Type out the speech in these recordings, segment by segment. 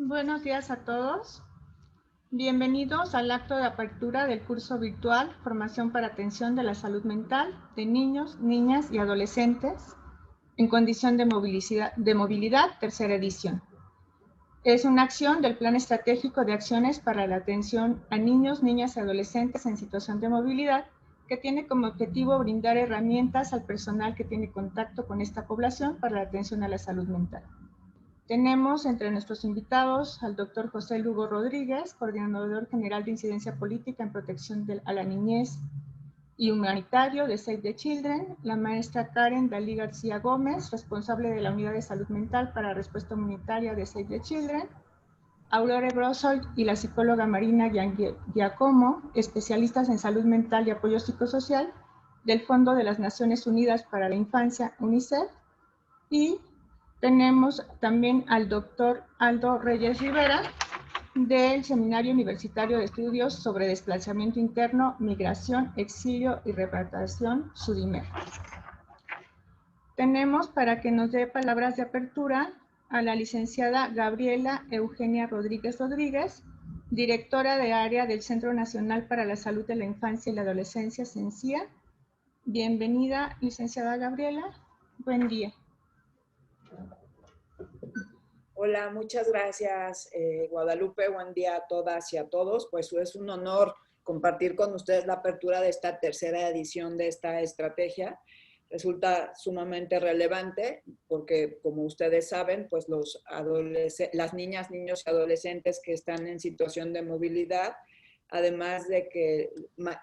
Buenos días a todos. Bienvenidos al acto de apertura del curso virtual Formación para Atención de la Salud Mental de Niños, Niñas y Adolescentes en Condición de Movilidad, tercera edición. Es una acción del Plan Estratégico de Acciones para la Atención a Niños, Niñas y Adolescentes en Situación de Movilidad, que tiene como objetivo brindar herramientas al personal que tiene contacto con esta población para la atención a la salud mental. Tenemos entre nuestros invitados al doctor José Lugo Rodríguez, coordinador general de incidencia política en protección a la niñez y humanitario de Save the Children, la maestra Karen Dalí García Gómez, responsable de la unidad de salud mental para respuesta humanitaria de Save the Children, Aurora Brosoy y la psicóloga Marina Giacomo, especialistas en salud mental y apoyo psicosocial del Fondo de las Naciones Unidas para la Infancia, UNICEF, y tenemos también al doctor Aldo Reyes Rivera del Seminario Universitario de Estudios sobre Desplazamiento Interno, Migración, Exilio y Repatriación, SUDIMER. Tenemos para que nos dé palabras de apertura a la licenciada Gabriela Eugenia Rodríguez Rodríguez, directora de área del Centro Nacional para la Salud de la Infancia y la Adolescencia, CENSIA. Bienvenida, licenciada Gabriela. Buen día. Hola, muchas gracias, Guadalupe. Buen día a todas y a todos. Pues es un honor compartir con ustedes la apertura de esta tercera edición de esta estrategia. Resulta sumamente relevante porque, como ustedes saben, pues las niñas, niños y adolescentes que están en situación de movilidad, además de que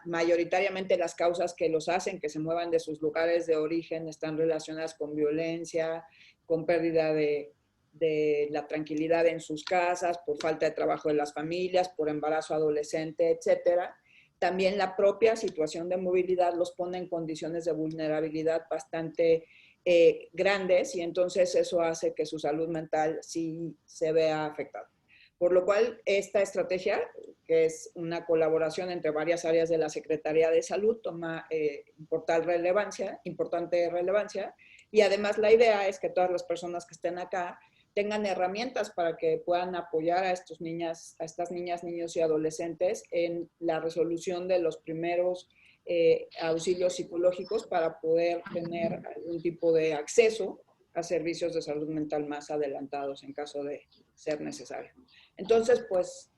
mayoritariamente las causas que los hacen que se muevan de sus lugares de origen están relacionadas con violencia, con pérdida de la tranquilidad en sus casas, por falta de trabajo de las familias, por embarazo adolescente, etcétera. También la propia situación de movilidad los pone en condiciones de vulnerabilidad bastante grandes y entonces eso hace que su salud mental sí se vea afectada. Por lo cual, esta estrategia, que es una colaboración entre varias áreas de la Secretaría de Salud, toma importante relevancia y además la idea es que todas las personas que estén acá tengan herramientas para que puedan apoyar a estas niñas, niños y adolescentes en la resolución de los primeros auxilios psicológicos para poder tener algún tipo de acceso a servicios de salud mental más adelantados en caso de ser necesario. Entonces, pues,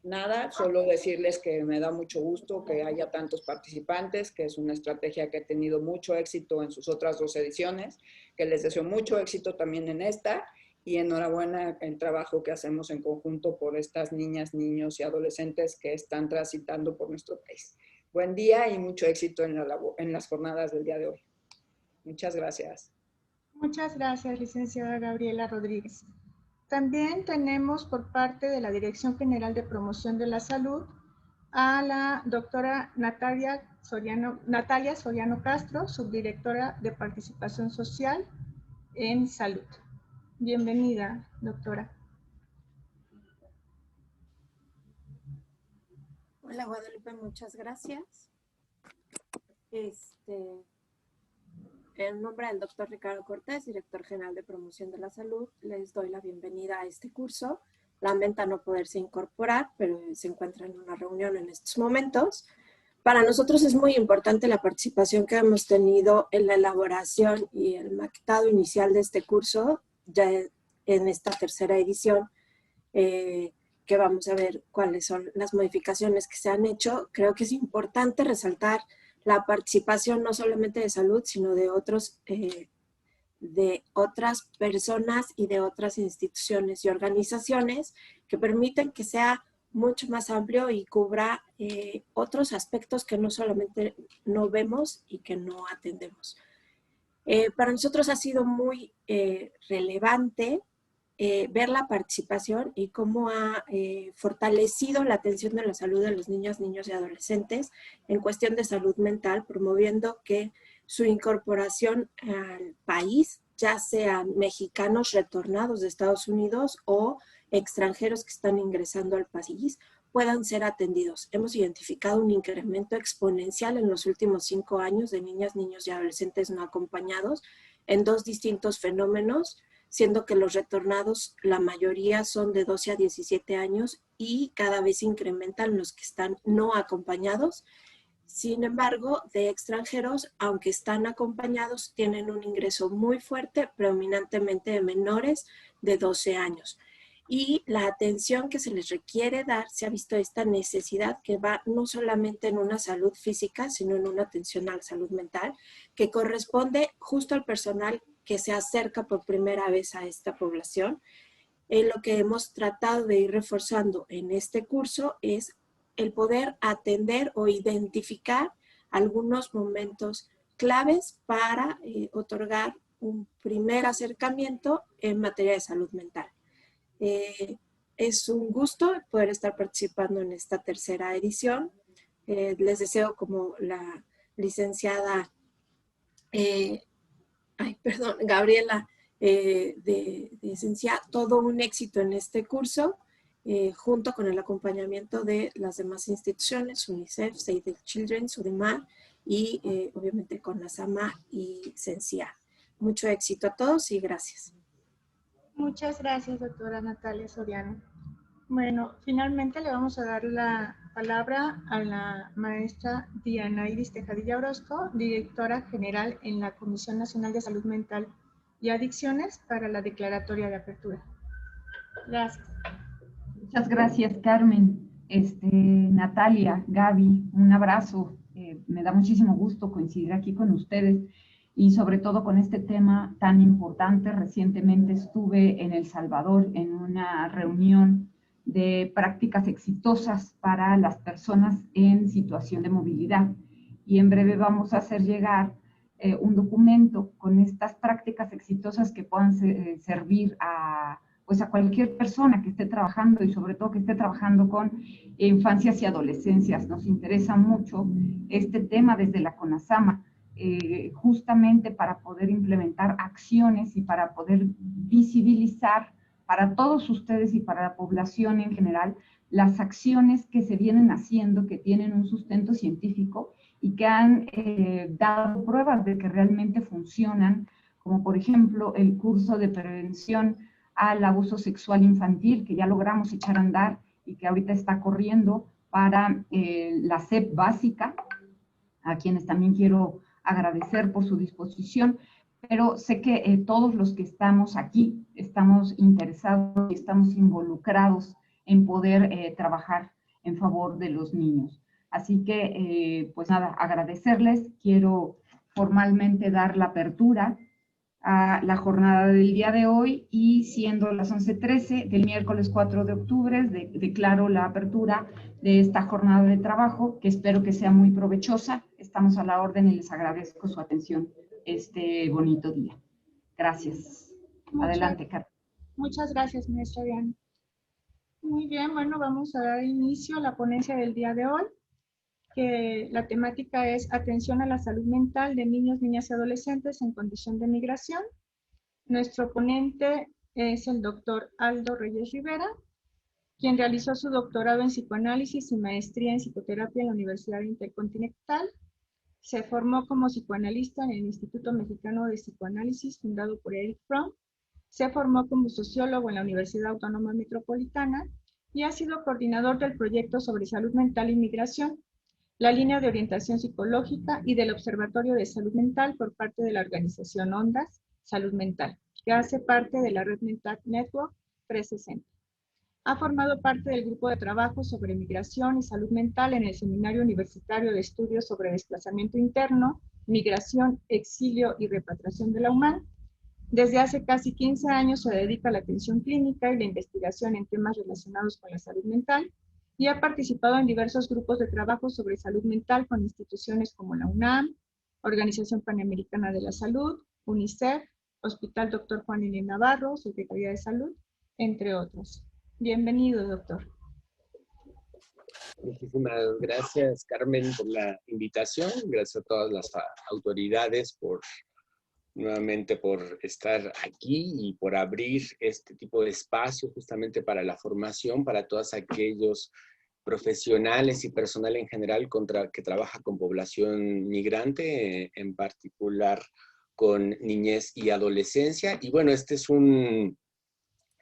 nada, solo decirles que me da mucho gusto que haya tantos participantes, que es una estrategia que ha tenido mucho éxito en sus otras 2 ediciones, que les deseo mucho éxito también en esta y enhorabuena el trabajo que hacemos en conjunto por estas niñas, niños y adolescentes que están transitando por nuestro país. Buen día y mucho éxito en las jornadas del día de hoy. Muchas gracias. Muchas gracias, licenciada Gabriela Rodríguez. También tenemos por parte de la Dirección General de Promoción de la Salud a la doctora Natalia Soriano Castro, subdirectora de Participación Social en Salud. Bienvenida, doctora. Hola, Guadalupe, muchas gracias. En nombre del doctor Ricardo Cortés, director general de Promoción de la Salud, les doy la bienvenida a este curso. Lamenta no poderse incorporar, pero se encuentra en una reunión en estos momentos. Para nosotros es muy importante la participación que hemos tenido en la elaboración y el maquetado inicial de este curso, ya en esta tercera edición, que vamos a ver cuáles son las modificaciones que se han hecho. Creo que es importante resaltar la participación no solamente de salud, sino de otras personas y de otras instituciones y organizaciones que permiten que sea mucho más amplio y cubra otros aspectos que no solamente no vemos y que no atendemos. Para nosotros ha sido muy relevante ver la participación y cómo ha fortalecido la atención de la salud de los niños, niños y adolescentes en cuestión de salud mental, promoviendo que su incorporación al país, ya sean mexicanos retornados de Estados Unidos o extranjeros que están ingresando al país, puedan ser atendidos. Hemos identificado un incremento exponencial en los últimos 5 años de niñas, niños y adolescentes no acompañados en 2 distintos fenómenos. siendo que los retornados, la mayoría son de 12 a 17 años y cada vez incrementan los que están no acompañados. Sin embargo, de extranjeros, aunque están acompañados, tienen un ingreso muy fuerte, predominantemente de menores de 12 años. Y la atención que se les requiere dar, se ha visto esta necesidad que va no solamente en una salud física, sino en una atención a la salud mental, que corresponde justo al personal que se acerca por primera vez a esta población. Lo que hemos tratado de ir reforzando en este curso es el poder atender o identificar algunos momentos claves para otorgar un primer acercamiento en materia de salud mental. Es un gusto poder estar participando en esta tercera edición. Les deseo, como la licenciada Gabriela de Esencia, todo un éxito en este curso, junto con el acompañamiento de las demás instituciones, UNICEF, Save the Children, Sudimar y obviamente con Nasama y Sencia. Mucho éxito a todos y gracias. Muchas gracias, doctora Natalia Soriano. Bueno, finalmente le vamos a dar la palabra a la maestra Diana Iris Tejadilla Orozco, directora general en la Comisión Nacional de Salud Mental y Adicciones, para la declaratoria de apertura. Gracias. Muchas gracias, Carmen. Natalia, Gaby, un abrazo. Me da muchísimo gusto coincidir aquí con ustedes y sobre todo con este tema tan importante. Recientemente estuve en El Salvador en una reunión de prácticas exitosas para las personas en situación de movilidad y en breve vamos a hacer llegar un documento con estas prácticas exitosas que puedan servir a cualquier persona que esté trabajando y sobre todo que esté trabajando con infancias y adolescencias. Nos interesa mucho este tema desde la CONASAMA, justamente para poder implementar acciones y para poder visibilizar para todos ustedes y para la población en general las acciones que se vienen haciendo, que tienen un sustento científico y que han dado pruebas de que realmente funcionan, como por ejemplo el curso de prevención al abuso sexual infantil, que ya logramos echar a andar y que ahorita está corriendo para la SEP básica, a quienes también quiero agradecer por su disposición, pero sé que todos los que estamos aquí estamos interesados y estamos involucrados en poder trabajar en favor de los niños. Así que, pues nada, agradecerles. Quiero formalmente dar la apertura a la jornada del día de hoy y siendo las 11:13 del miércoles 4 de octubre, declaro la apertura de esta jornada de trabajo, que espero que sea muy provechosa. Estamos a la orden y les agradezco su atención este bonito día. Gracias. Adelante, Carmen. Muchas gracias, maestra Diana. Muy bien, bueno, vamos a dar inicio a la ponencia del día de hoy, que la temática es atención a la salud mental de niños, niñas y adolescentes en condición de migración. Nuestro ponente es el doctor Aldo Reyes Rivera, quien realizó su doctorado en psicoanálisis y maestría en psicoterapia en la Universidad Intercontinental. Se formó como psicoanalista en el Instituto Mexicano de Psicoanálisis, fundado por Erich Fromm. Se formó como sociólogo en la Universidad Autónoma Metropolitana y ha sido coordinador del proyecto sobre salud mental y migración, la línea de orientación psicológica y del Observatorio de Salud Mental por parte de la organización Ondas Salud Mental, que hace parte de la Red Mental Network 360. Ha formado parte del grupo de trabajo sobre migración y salud mental en el Seminario Universitario de Estudios sobre Desplazamiento Interno, Migración, Exilio y Repatriación de la UMAN. Desde hace casi 15 años se dedica a la atención clínica y la investigación en temas relacionados con la salud mental y ha participado en diversos grupos de trabajo sobre salud mental con instituciones como la UNAM, Organización Panamericana de la Salud, UNICEF, Hospital Dr. Juan N. Navarro, Secretaría de Salud, entre otros. Bienvenido, doctor. Muchísimas gracias, Carmen, por la invitación. Gracias a todas las autoridades nuevamente por estar aquí y por abrir este tipo de espacio justamente para la formación para todos aquellos profesionales y personal en general que trabaja con población migrante, en particular con niñez y adolescencia. Y bueno, este es un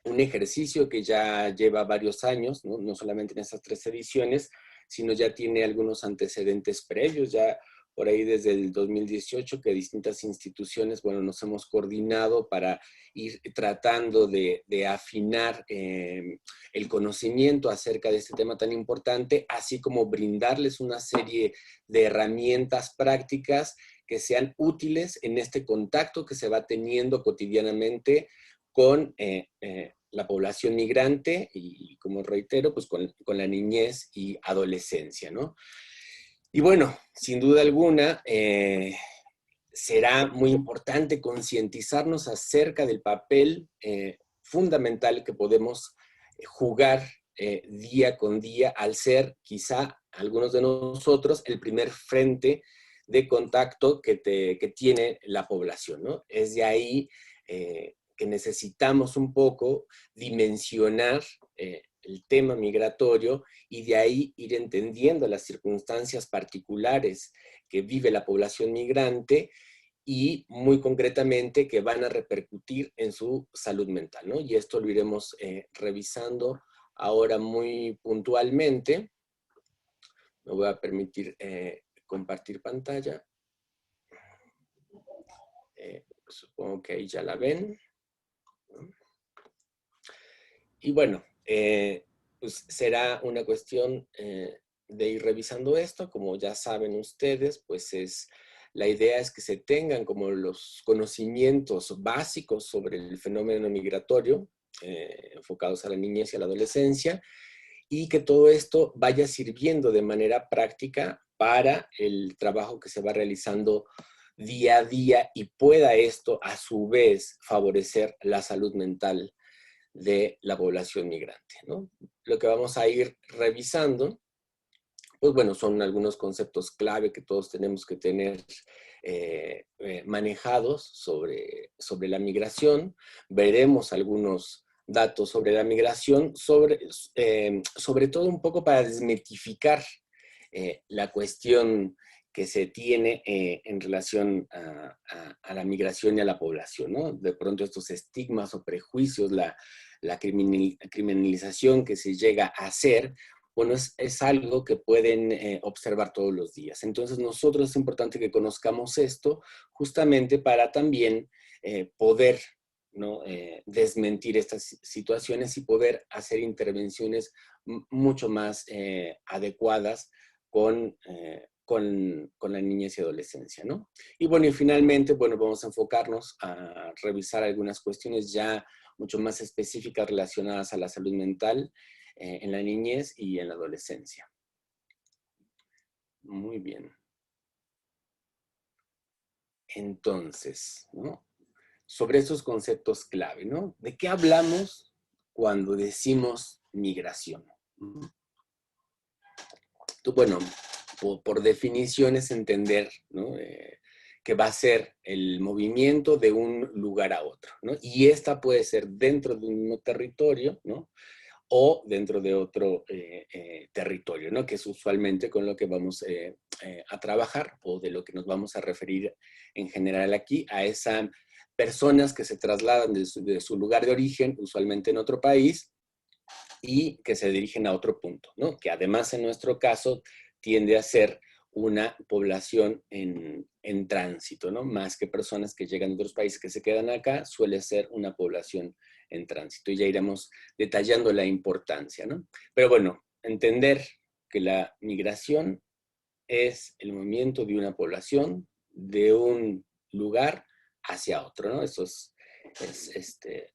ejercicio que ya lleva varios años, ¿no? No solamente en estas 3 ediciones, sino ya tiene algunos antecedentes previos, ya por ahí desde el 2018 que distintas instituciones, bueno, nos hemos coordinado para ir tratando de afinar el conocimiento acerca de este tema tan importante, así como brindarles una serie de herramientas prácticas que sean útiles en este contacto que se va teniendo cotidianamente con la población migrante y como reitero, pues con la niñez y adolescencia, ¿no? Y bueno, sin duda alguna, será muy importante concientizarnos acerca del papel fundamental que podemos jugar día con día al ser quizá algunos de nosotros el primer frente de contacto que tiene la población, ¿no? Es de ahí que necesitamos un poco dimensionar el tema migratorio y de ahí ir entendiendo las circunstancias particulares que vive la población migrante y muy concretamente que van a repercutir en su salud mental, ¿no? Y esto lo iremos revisando ahora muy puntualmente. Me voy a permitir compartir pantalla. Supongo que ahí ya la ven. Y bueno, pues será una cuestión de ir revisando esto. Como ya saben ustedes, pues la idea es que se tengan como los conocimientos básicos sobre el fenómeno migratorio, enfocados a la niñez y a la adolescencia, y que todo esto vaya sirviendo de manera práctica para el trabajo que se va realizando día a día y pueda esto a su vez favorecer la salud mental de la población migrante, ¿no? Lo que vamos a ir revisando, pues bueno, son algunos conceptos clave que todos tenemos que tener manejados sobre la migración. Veremos algunos datos sobre la migración, sobre todo un poco para desmitificar la cuestión que se tiene en relación a la migración y a la población, ¿no? De pronto estos estigmas o prejuicios, la criminalización que se llega a hacer, bueno, es algo que pueden observar todos los días. Entonces nosotros es importante que conozcamos esto justamente para también poder, ¿no? Desmentir estas situaciones y poder hacer intervenciones mucho más adecuadas con la niñez y adolescencia, ¿no? Y bueno, y finalmente, bueno, vamos a enfocarnos a revisar algunas cuestiones ya mucho más específicas relacionadas a la salud mental en la niñez y en la adolescencia. Muy bien. Entonces, ¿no? Sobre esos conceptos clave, ¿no? ¿De qué hablamos cuando decimos migración? Bueno, por definición es entender, ¿no? Que va a ser el movimiento de un lugar a otro, ¿no? Y esta puede ser dentro de un mismo territorio, ¿no? O dentro de otro territorio, ¿no? Que es usualmente con lo que vamos a trabajar o de lo que nos vamos a referir en general aquí, a esas personas que se trasladan de su lugar de origen, usualmente en otro país, y que se dirigen a otro punto, ¿no? Que además en nuestro caso tiende a ser una población en tránsito, ¿no? Más que personas que llegan de otros países que se quedan acá, suele ser una población en tránsito. Y ya iremos detallando la importancia, ¿no? Pero bueno, entender que la migración es el movimiento de una población de un lugar hacia otro, ¿no? Eso es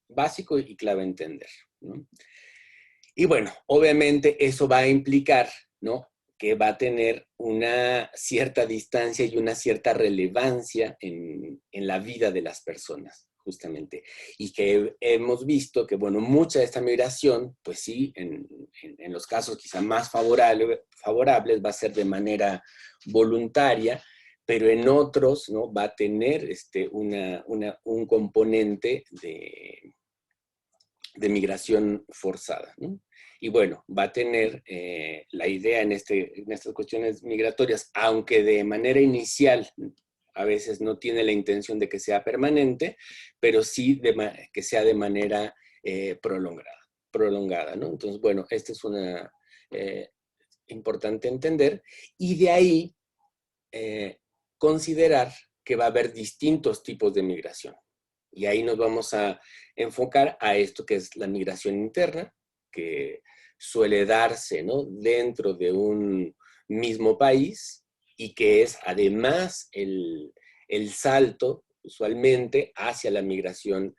básico y clave entender, ¿no? Y bueno, obviamente eso va a implicar, ¿no? Que va a tener una cierta distancia y una cierta relevancia en la vida de las personas, justamente. Y que hemos visto que, bueno, mucha de esta migración, pues sí, en los casos quizá más favorables va a ser de manera voluntaria, pero en otros, ¿no? Va a tener un componente de migración forzada, ¿no? Y bueno, va a tener la idea en estas cuestiones migratorias, aunque de manera inicial, a veces no tiene la intención de que sea permanente, pero sí que sea de manera prolongada, ¿no? Entonces, bueno, esta es una importante entender, y de ahí considerar que va a haber distintos tipos de migración. Y ahí nos vamos a enfocar a esto que es la migración interna, que suele darse, ¿no?, dentro de un mismo país, y que es además el salto usualmente hacia la migración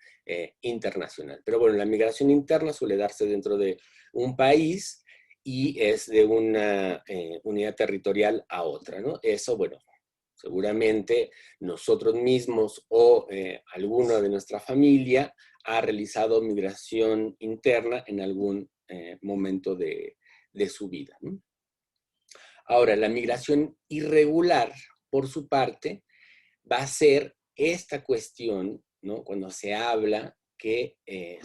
internacional. Pero bueno, la migración interna suele darse dentro de un país y es de una unidad territorial a otra, ¿no? Eso, bueno, seguramente nosotros mismos o alguno de nuestra familia ha realizado migración interna en algún momento de su vida, ¿no? Ahora, la migración irregular, por su parte, va a ser esta cuestión, ¿no?, cuando se habla que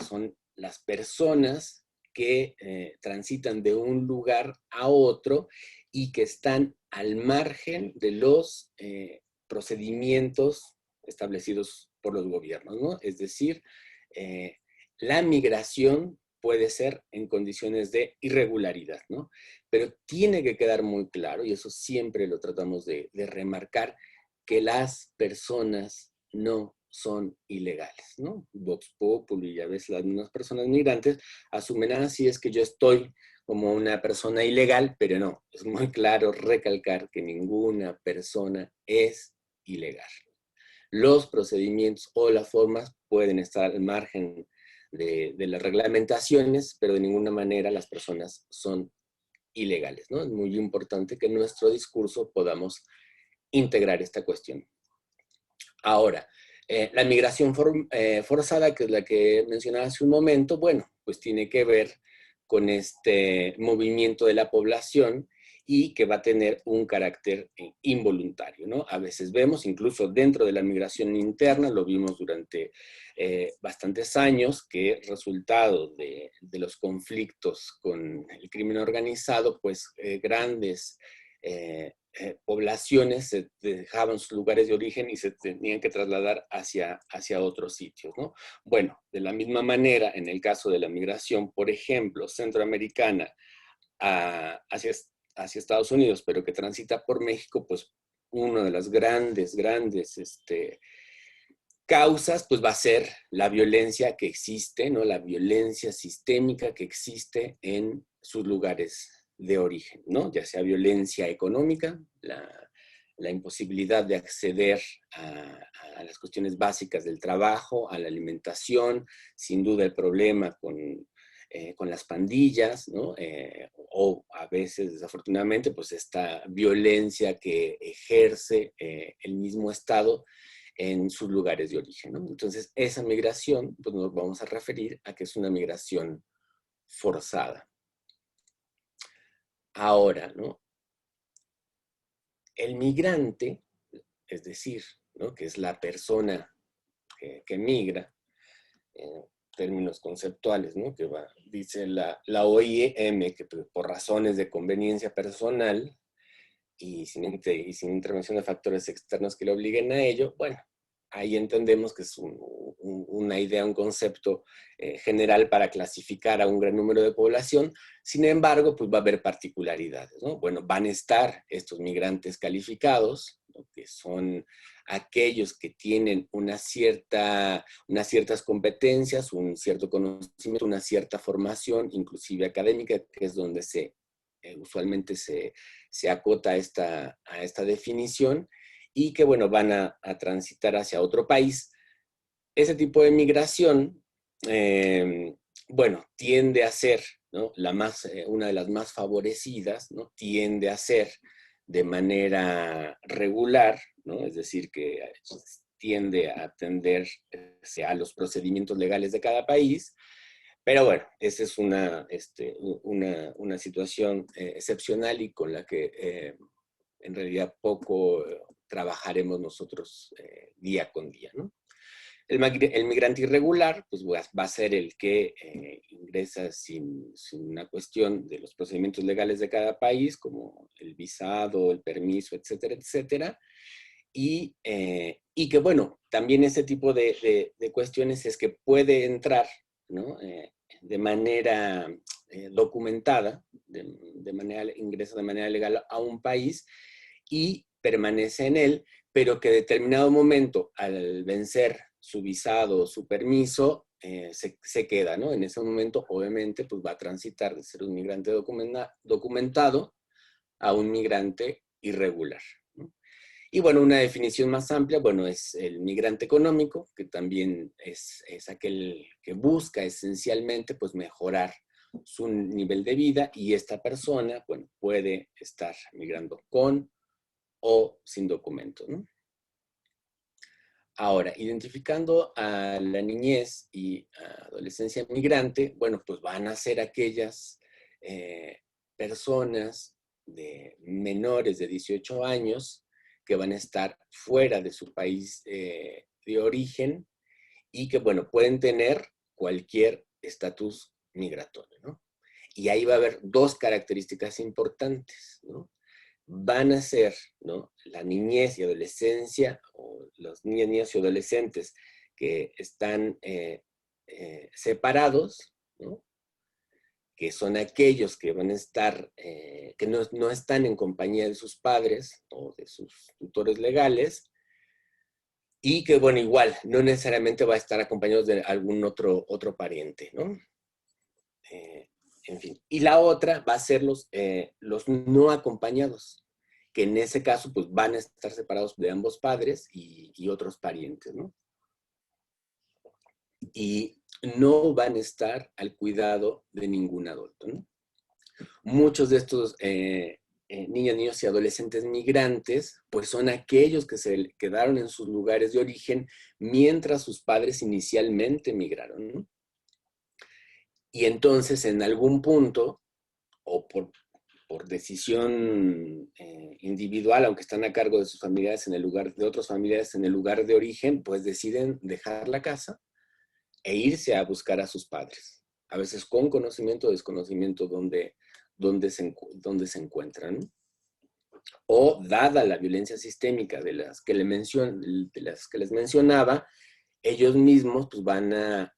son las personas que transitan de un lugar a otro y que están al margen de los procedimientos establecidos por los gobiernos, ¿no? Es decir, la migración puede ser en condiciones de irregularidad, ¿no? Pero tiene que quedar muy claro, y eso siempre lo tratamos de remarcar, que las personas no son ilegales, ¿no? Vox Populi, ya ves, las mismas personas migrantes asumen, así es que yo estoy como una persona ilegal, pero no, es muy claro recalcar que ninguna persona es ilegal. Los procedimientos o las formas pueden estar al margen de las reglamentaciones, pero de ninguna manera las personas son ilegales, ¿no? Es muy importante que en nuestro discurso podamos integrar esta cuestión. Ahora, la migración forzada, que es la que mencionaba hace un momento, bueno, pues tiene que ver con este movimiento de la población y que va a tener un carácter involuntario, ¿no? A veces vemos, incluso dentro de la migración interna, lo vimos durante bastantes años, que resultado de los conflictos con el crimen organizado, pues grandes poblaciones se dejaban sus lugares de origen y se tenían que trasladar hacia otros sitios, ¿no? Bueno, de la misma manera, en el caso de la migración, por ejemplo, centroamericana hacia Estados Unidos, pero que transita por México, pues una de las grandes causas, pues va a ser la violencia que existe, ¿no? La violencia sistémica que existe en sus lugares de origen, ¿no? Ya sea violencia económica, la imposibilidad de acceder a las cuestiones básicas del trabajo, a la alimentación, sin duda el problema con las pandillas, ¿no? O a veces, desafortunadamente, pues esta violencia que ejerce el mismo Estado en sus lugares de origen, ¿no? Entonces, esa migración, pues nos vamos a referir a que es una migración forzada. Ahora, ¿no? El migrante, es decir, ¿no?, que es la persona que migra, en términos conceptuales, ¿no?, que dice la OIM, que por razones de conveniencia personal y sin intervención de factores externos que le obliguen a ello, bueno, ahí entendemos que es una idea, un concepto general para clasificar a un gran número de población. Sin embargo, pues va a haber particularidades, ¿no? Bueno, van a estar estos migrantes calificados, ¿no?, que son aquellos que tienen unas ciertas competencias, un cierto conocimiento, una cierta formación, inclusive académica, que es donde usualmente se acota a esta definición, y que, bueno, van a transitar hacia otro país. Ese tipo de migración, bueno, tiende a ser, ¿no?, una de las más favorecidas, ¿no? Tiende a ser de manera regular, ¿no? Es decir, que tiende a atender a los procedimientos legales de cada país. Pero bueno, esa es una situación excepcional y con la que en realidad poco trabajaremos nosotros día con día, ¿no? El migrante irregular, pues va a ser el que ingresa sin una cuestión de los procedimientos legales de cada país, como el visado, el permiso, etcétera, etcétera, y que, bueno, también ese tipo de cuestiones es que puede entrar, ¿no? De manera documentada, ingresa de manera legal a un país y permanece en él, pero que en determinado momento, al vencer su visado o su permiso, se queda, ¿no? En ese momento, obviamente, pues va a transitar de ser un migrante documentado a un migrante irregular, ¿no? Y bueno, una definición más amplia, bueno, es el migrante económico, que también es aquel que busca esencialmente, pues, mejorar su nivel de vida, y esta persona, bueno, puede estar migrando con o sin documento, ¿no? Ahora, identificando a la niñez y adolescencia migrante, bueno, pues van a ser aquellas personas de menores de 18 años que van a estar fuera de su país de origen y que, bueno, pueden tener cualquier estatus migratorio, ¿no? Y ahí va a haber dos características importantes, ¿no? Van a ser, ¿no?, la niñez y adolescencia, o los niños y adolescentes que están separados, ¿no?, que son aquellos que van a estar, que no están en compañía de sus padres o de sus tutores legales, y que, bueno, igual, no necesariamente va a estar acompañados de algún otro pariente, ¿no? En fin. Y la otra va a ser los no acompañados, que en ese caso pues van a estar separados de ambos padres y otros parientes, ¿no? Y no van a estar al cuidado de ningún adulto, ¿no? Muchos de estos niños y adolescentes migrantes pues son aquellos que se quedaron en sus lugares de origen mientras sus padres inicialmente migraron, ¿no? Y entonces en algún punto, o por decisión individual, aunque están a cargo de sus familiares de otros familiares en el lugar de origen, pues deciden dejar la casa e irse a buscar a sus padres. A veces con conocimiento o desconocimiento donde se encuentran, ¿no? O dada la violencia sistémica de las que les mencionaba, ellos mismos pues van a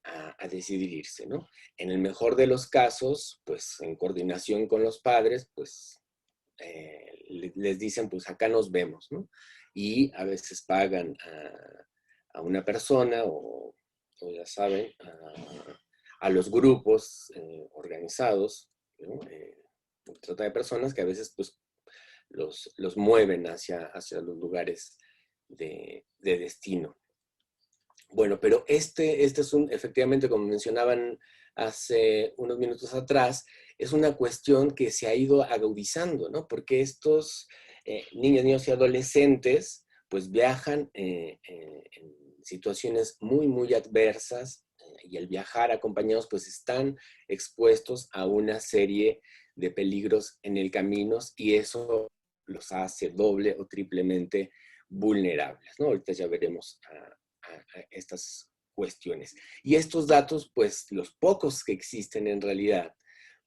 decidir irse, ¿no? En el mejor de los casos, pues en coordinación con los padres, pues les dicen, pues acá nos vemos, ¿no? Y a veces pagan a una persona o ya saben, a los grupos organizados, ¿no? Trata de personas que a veces pues los mueven hacia los lugares de destino. Bueno, pero este es efectivamente, como mencionaban hace unos minutos atrás, es una cuestión que se ha ido agudizando, ¿no? Porque estos niños y adolescentes, pues viajan en situaciones muy, muy adversas, y al viajar acompañados, pues están expuestos a una serie de peligros en el camino, y eso los hace doble o triplemente vulnerables, ¿no? Ahorita ya veremos a estas cuestiones. Y estos datos, pues los pocos que existen en realidad,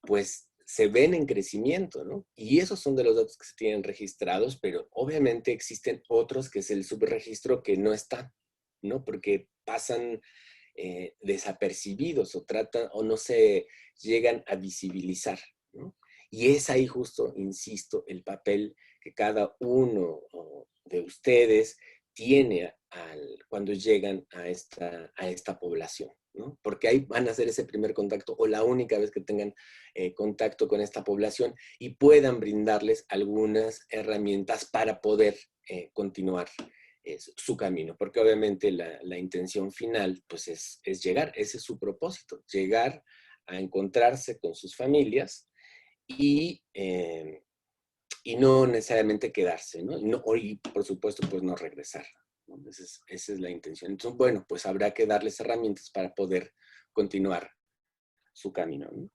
pues se ven en crecimiento, ¿no? Y esos son de los datos que se tienen registrados, pero obviamente existen otros que es el subregistro que no están, ¿no? Porque pasan desapercibidos o no se llegan a visibilizar, ¿no? Y es ahí justo, insisto, el papel que cada uno de ustedes tiene cuando llegan a esta población, ¿no? Porque ahí van a hacer ese primer contacto o la única vez que tengan contacto con esta población y puedan brindarles algunas herramientas para poder continuar su camino, porque obviamente la intención final pues es llegar, ese es su propósito, llegar a encontrarse con sus familias y no necesariamente quedarse, ¿no? Y por supuesto, pues no regresar, ¿no? Esa es la intención. Entonces, bueno, pues habrá que darles herramientas para poder continuar su camino, ¿no?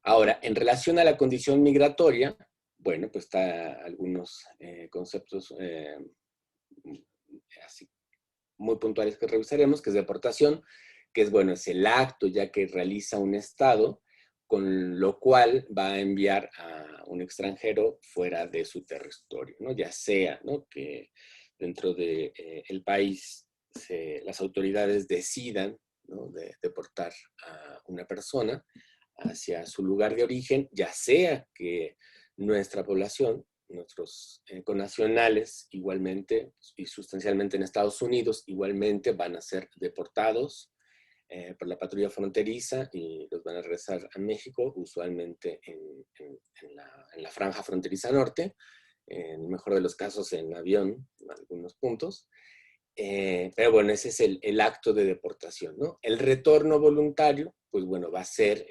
Ahora, en relación a la condición migratoria, bueno, pues está algunos conceptos así muy puntuales que revisaremos, que es deportación, que es, bueno, es el acto ya que realiza un Estado con lo cual va a enviar a un extranjero fuera de su territorio, ¿no? Ya sea, ¿no?, que dentro del país las autoridades decidan, ¿no?, de deportar a una persona hacia su lugar de origen, ya sea que nuestra población, nuestros connacionales igualmente y sustancialmente en Estados Unidos, igualmente van a ser deportados por la patrulla fronteriza y los van a regresar a México, usualmente en la franja fronteriza norte, en el mejor de los casos en avión, en algunos puntos. Pero bueno, ese es el acto de deportación, ¿no? El retorno voluntario, pues bueno, va a ser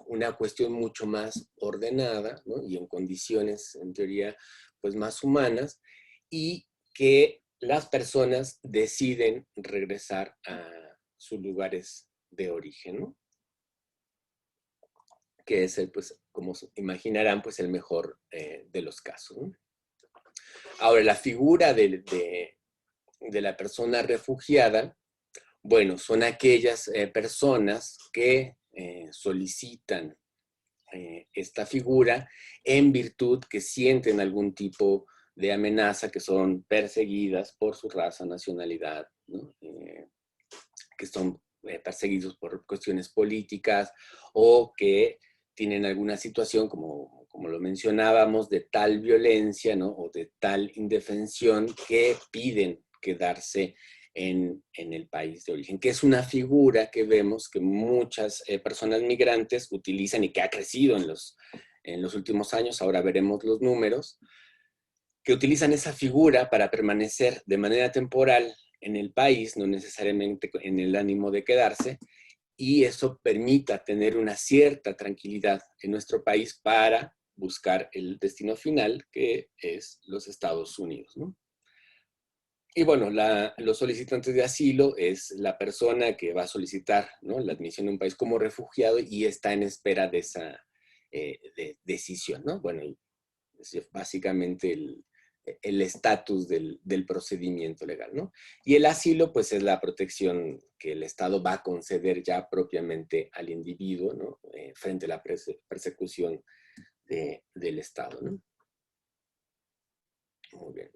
una cuestión mucho más ordenada, ¿no?, y en condiciones, en teoría, pues más humanas, y que las personas deciden regresar a sus lugares de origen, ¿no?, que es pues, como imaginarán, pues el mejor de los casos, ¿no? Ahora, la figura de la persona refugiada, bueno, son aquellas personas que solicitan esta figura en virtud que sienten algún tipo de amenaza, que son perseguidas por su raza, nacionalidad, ¿no?, que son perseguidos por cuestiones políticas o que tienen alguna situación, como lo mencionábamos, de tal violencia, ¿no?, o de tal indefensión que piden quedarse en el país de origen, que es una figura que vemos que muchas personas migrantes utilizan y que ha crecido en los últimos años. Ahora veremos los números, que utilizan esa figura para permanecer de manera temporal en el país, no necesariamente en el ánimo de quedarse, y eso permita tener una cierta tranquilidad en nuestro país para buscar el destino final, que es los Estados Unidos, ¿no? Y bueno, los solicitantes de asilo es la persona que va a solicitar, ¿no?, la admisión a un país como refugiado y está en espera de esa decisión, ¿no? Bueno, es básicamente el estatus del procedimiento legal, ¿no? Y el asilo, pues, es la protección que el Estado va a conceder ya propiamente al individuo, ¿no?, frente a la persecución del Estado, ¿no? Muy bien.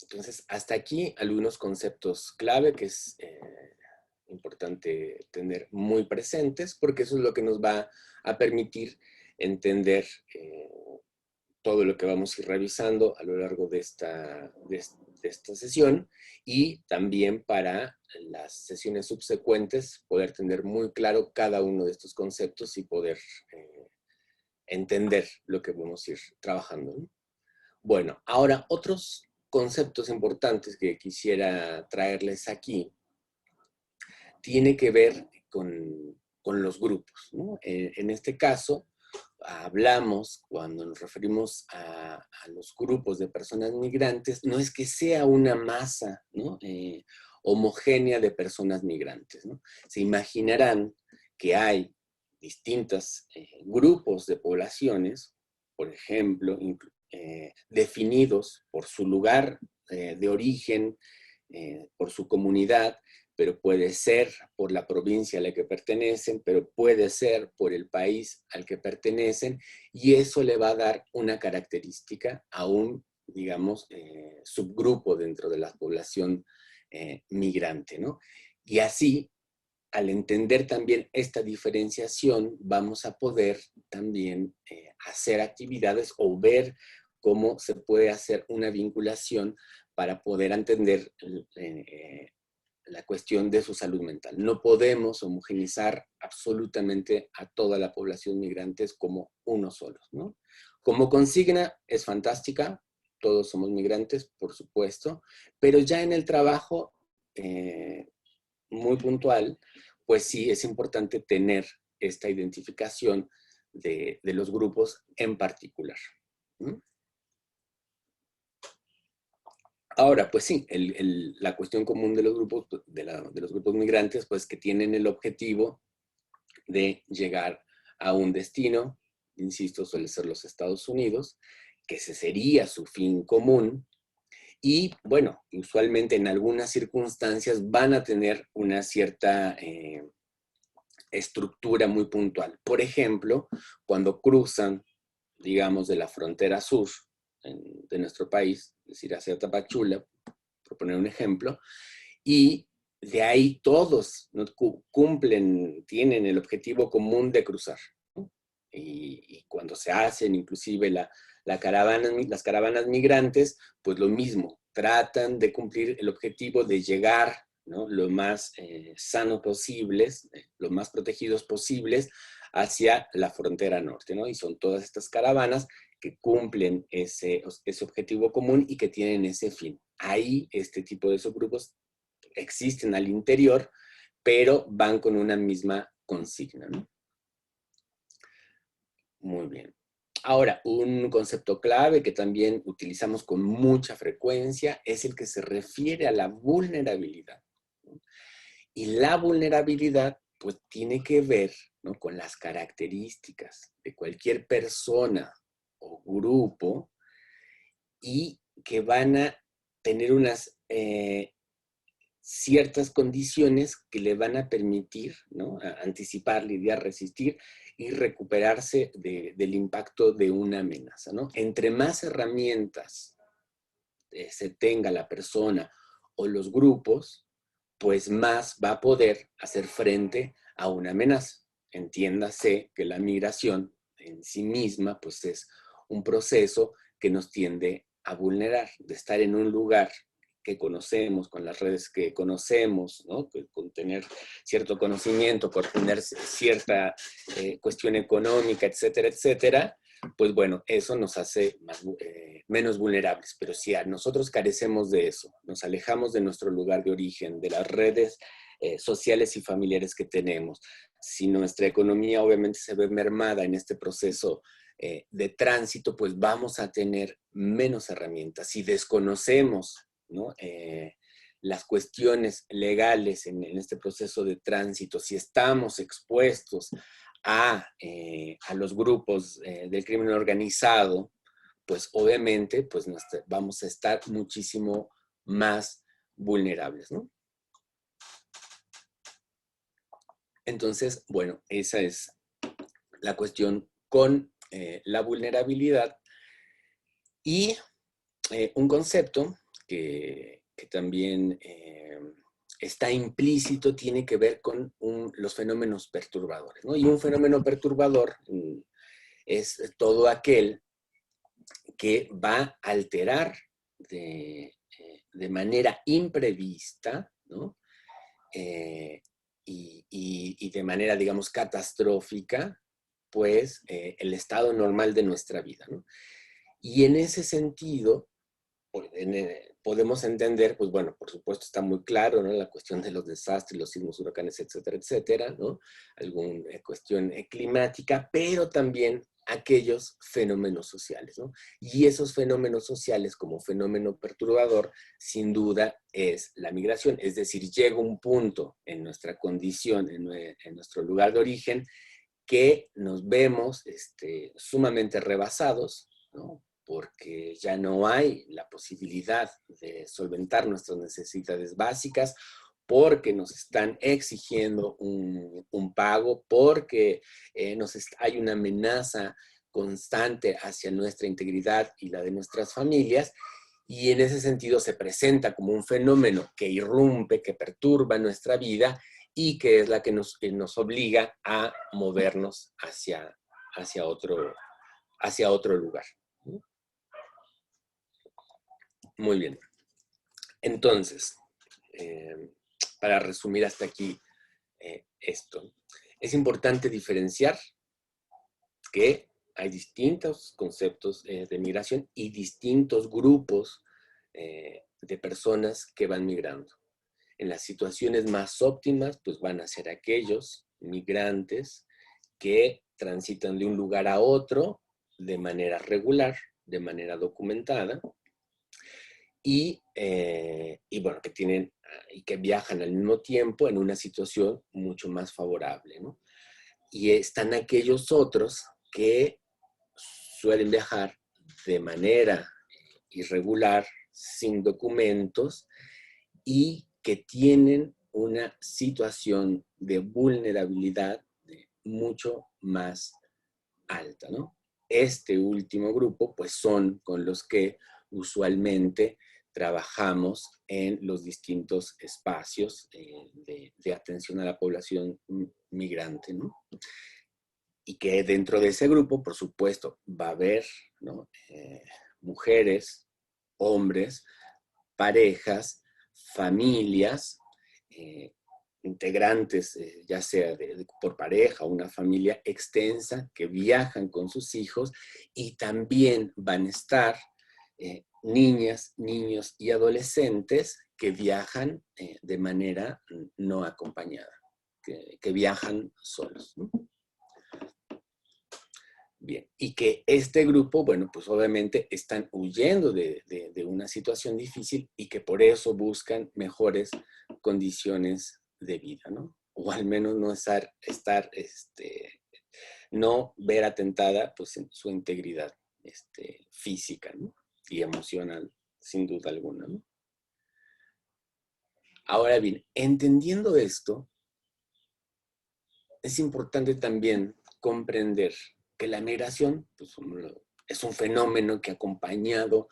Entonces, hasta aquí algunos conceptos clave que es importante tener muy presentes, porque eso es lo que nos va a permitir entender todo lo que vamos a ir revisando a lo largo de esta sesión, y también para las sesiones subsecuentes poder tener muy claro cada uno de estos conceptos y poder entender lo que vamos a ir trabajando, ¿no? Bueno, ahora otros conceptos importantes que quisiera traerles aquí tiene que ver con los grupos, ¿no? En este caso, hablamos, cuando nos referimos a los grupos de personas migrantes, no es que sea una masa, ¿no?, homogénea de personas migrantes, ¿no? Se imaginarán que hay distintos grupos de poblaciones, por ejemplo, definidos por su lugar de origen, por su comunidad, pero puede ser por la provincia a la que pertenecen, pero puede ser por el país al que pertenecen, y eso le va a dar una característica a un, digamos, subgrupo dentro de la población migrante, ¿no? Y así, al entender también esta diferenciación, vamos a poder también hacer actividades o ver cómo se puede hacer una vinculación para poder entender la cuestión de su salud mental. No podemos homogeneizar absolutamente a toda la población migrante como uno solo, ¿no? Como consigna es fantástica, todos somos migrantes, por supuesto, pero ya en el trabajo muy puntual, pues sí es importante tener esta identificación de los grupos en particular, ¿no? Ahora, pues sí, la cuestión común de los grupos, de los grupos migrantes, pues que tienen el objetivo de llegar a un destino, insisto, suele ser los Estados Unidos, que ese sería su fin común, y bueno, usualmente en algunas circunstancias van a tener una cierta estructura muy puntual. Por ejemplo, cuando cruzan, digamos, de la frontera sur de nuestro país, es decir, hacia Tapachula, por poner un ejemplo, y de ahí todos, ¿no?, cumplen, tienen el objetivo común de cruzar, ¿no? Y cuando se hacen inclusive las caravanas migrantes, pues lo mismo, tratan de cumplir el objetivo de llegar, ¿no?, lo más sanos posibles, lo más protegidos posibles hacia la frontera norte, ¿no? Y son todas estas caravanas que cumplen ese objetivo común y que tienen ese fin. Ahí este tipo de subgrupos existen al interior, pero van con una misma consigna, ¿no? Muy bien. Ahora, un concepto clave que también utilizamos con mucha frecuencia es el que se refiere a la vulnerabilidad, ¿no? Y la vulnerabilidad, pues, tiene que ver, ¿no?, con las características de cualquier persona o grupo y que van a tener unas ciertas condiciones que le van a permitir, ¿no?, anticipar, lidiar, resistir y recuperarse del impacto de una amenaza, ¿no? Entre más herramientas se tenga la persona o los grupos, pues más va a poder hacer frente a una amenaza. Entiéndase que la migración en sí misma, pues es un proceso que nos tiende a vulnerar, de estar en un lugar que conocemos, con las redes que conocemos, ¿no?, con tener cierto conocimiento, por tener cierta cuestión económica, etcétera, etcétera, pues bueno, eso nos hace menos vulnerables. Pero si a nosotros carecemos de eso, nos alejamos de nuestro lugar de origen, de las redes sociales y familiares que tenemos, si nuestra economía obviamente se ve mermada en este proceso de tránsito, pues vamos a tener menos herramientas. Si desconocemos, ¿no?, las cuestiones legales en este proceso de tránsito, si estamos expuestos a los grupos del crimen organizado, pues obviamente pues vamos a estar muchísimo más vulnerables, ¿no? Entonces, bueno, esa es la cuestión con la vulnerabilidad. Y un concepto que también está implícito tiene que ver con los fenómenos perturbadores, ¿no? Y un fenómeno perturbador es todo aquel que va a alterar de manera imprevista, ¿no?, y de manera, digamos, catastrófica, pues, el estado normal de nuestra vida, ¿no? Y en ese sentido, podemos entender, pues bueno, por supuesto está muy claro, ¿no?, la cuestión de los desastres, los sismos, huracanes, etcétera, etcétera, ¿no?, alguna cuestión climática, pero también aquellos fenómenos sociales, ¿no? Y esos fenómenos sociales como fenómeno perturbador, sin duda, es la migración. Es decir, llega un punto en nuestra condición, en nuestro lugar de origen, que nos vemos sumamente rebasados, ¿no?, porque ya no hay la posibilidad de solventar nuestras necesidades básicas, porque nos están exigiendo un pago, porque hay una amenaza constante hacia nuestra integridad y la de nuestras familias, y en ese sentido se presenta como un fenómeno que irrumpe, que perturba nuestra vida y que es la que nos obliga a movernos hacia otro lugar. Muy bien. Entonces, para resumir hasta aquí esto, es importante diferenciar que hay distintos conceptos de migración y distintos grupos de personas que van migrando. En las situaciones más óptimas, pues van a ser aquellos migrantes que transitan de un lugar a otro de manera regular, de manera documentada, y bueno, que viajan al mismo tiempo en una situación mucho más favorable, ¿no? Y están aquellos otros que suelen viajar de manera irregular, sin documentos, y que tienen una situación de vulnerabilidad mucho más alta, ¿no? Este último grupo, pues son con los que usualmente trabajamos en los distintos espacios de atención a la población migrante, ¿no? Y que dentro de ese grupo, por supuesto, va a haber, ¿no? Mujeres, hombres, parejas, familias, integrantes, ya sea por pareja o una familia extensa, que viajan con sus hijos, y también van a estar niñas, niños y adolescentes que viajan de manera no acompañada, que viajan solos, ¿no? Bien, y que este grupo, bueno, pues obviamente están huyendo de una situación difícil y que por eso buscan mejores condiciones de vida, ¿no? O al menos no no ver atentada, pues, en su integridad física, ¿no? Y emocional, sin duda alguna, ¿no? Ahora bien, entendiendo esto, es importante también comprender que la migración, pues, es un fenómeno que ha acompañado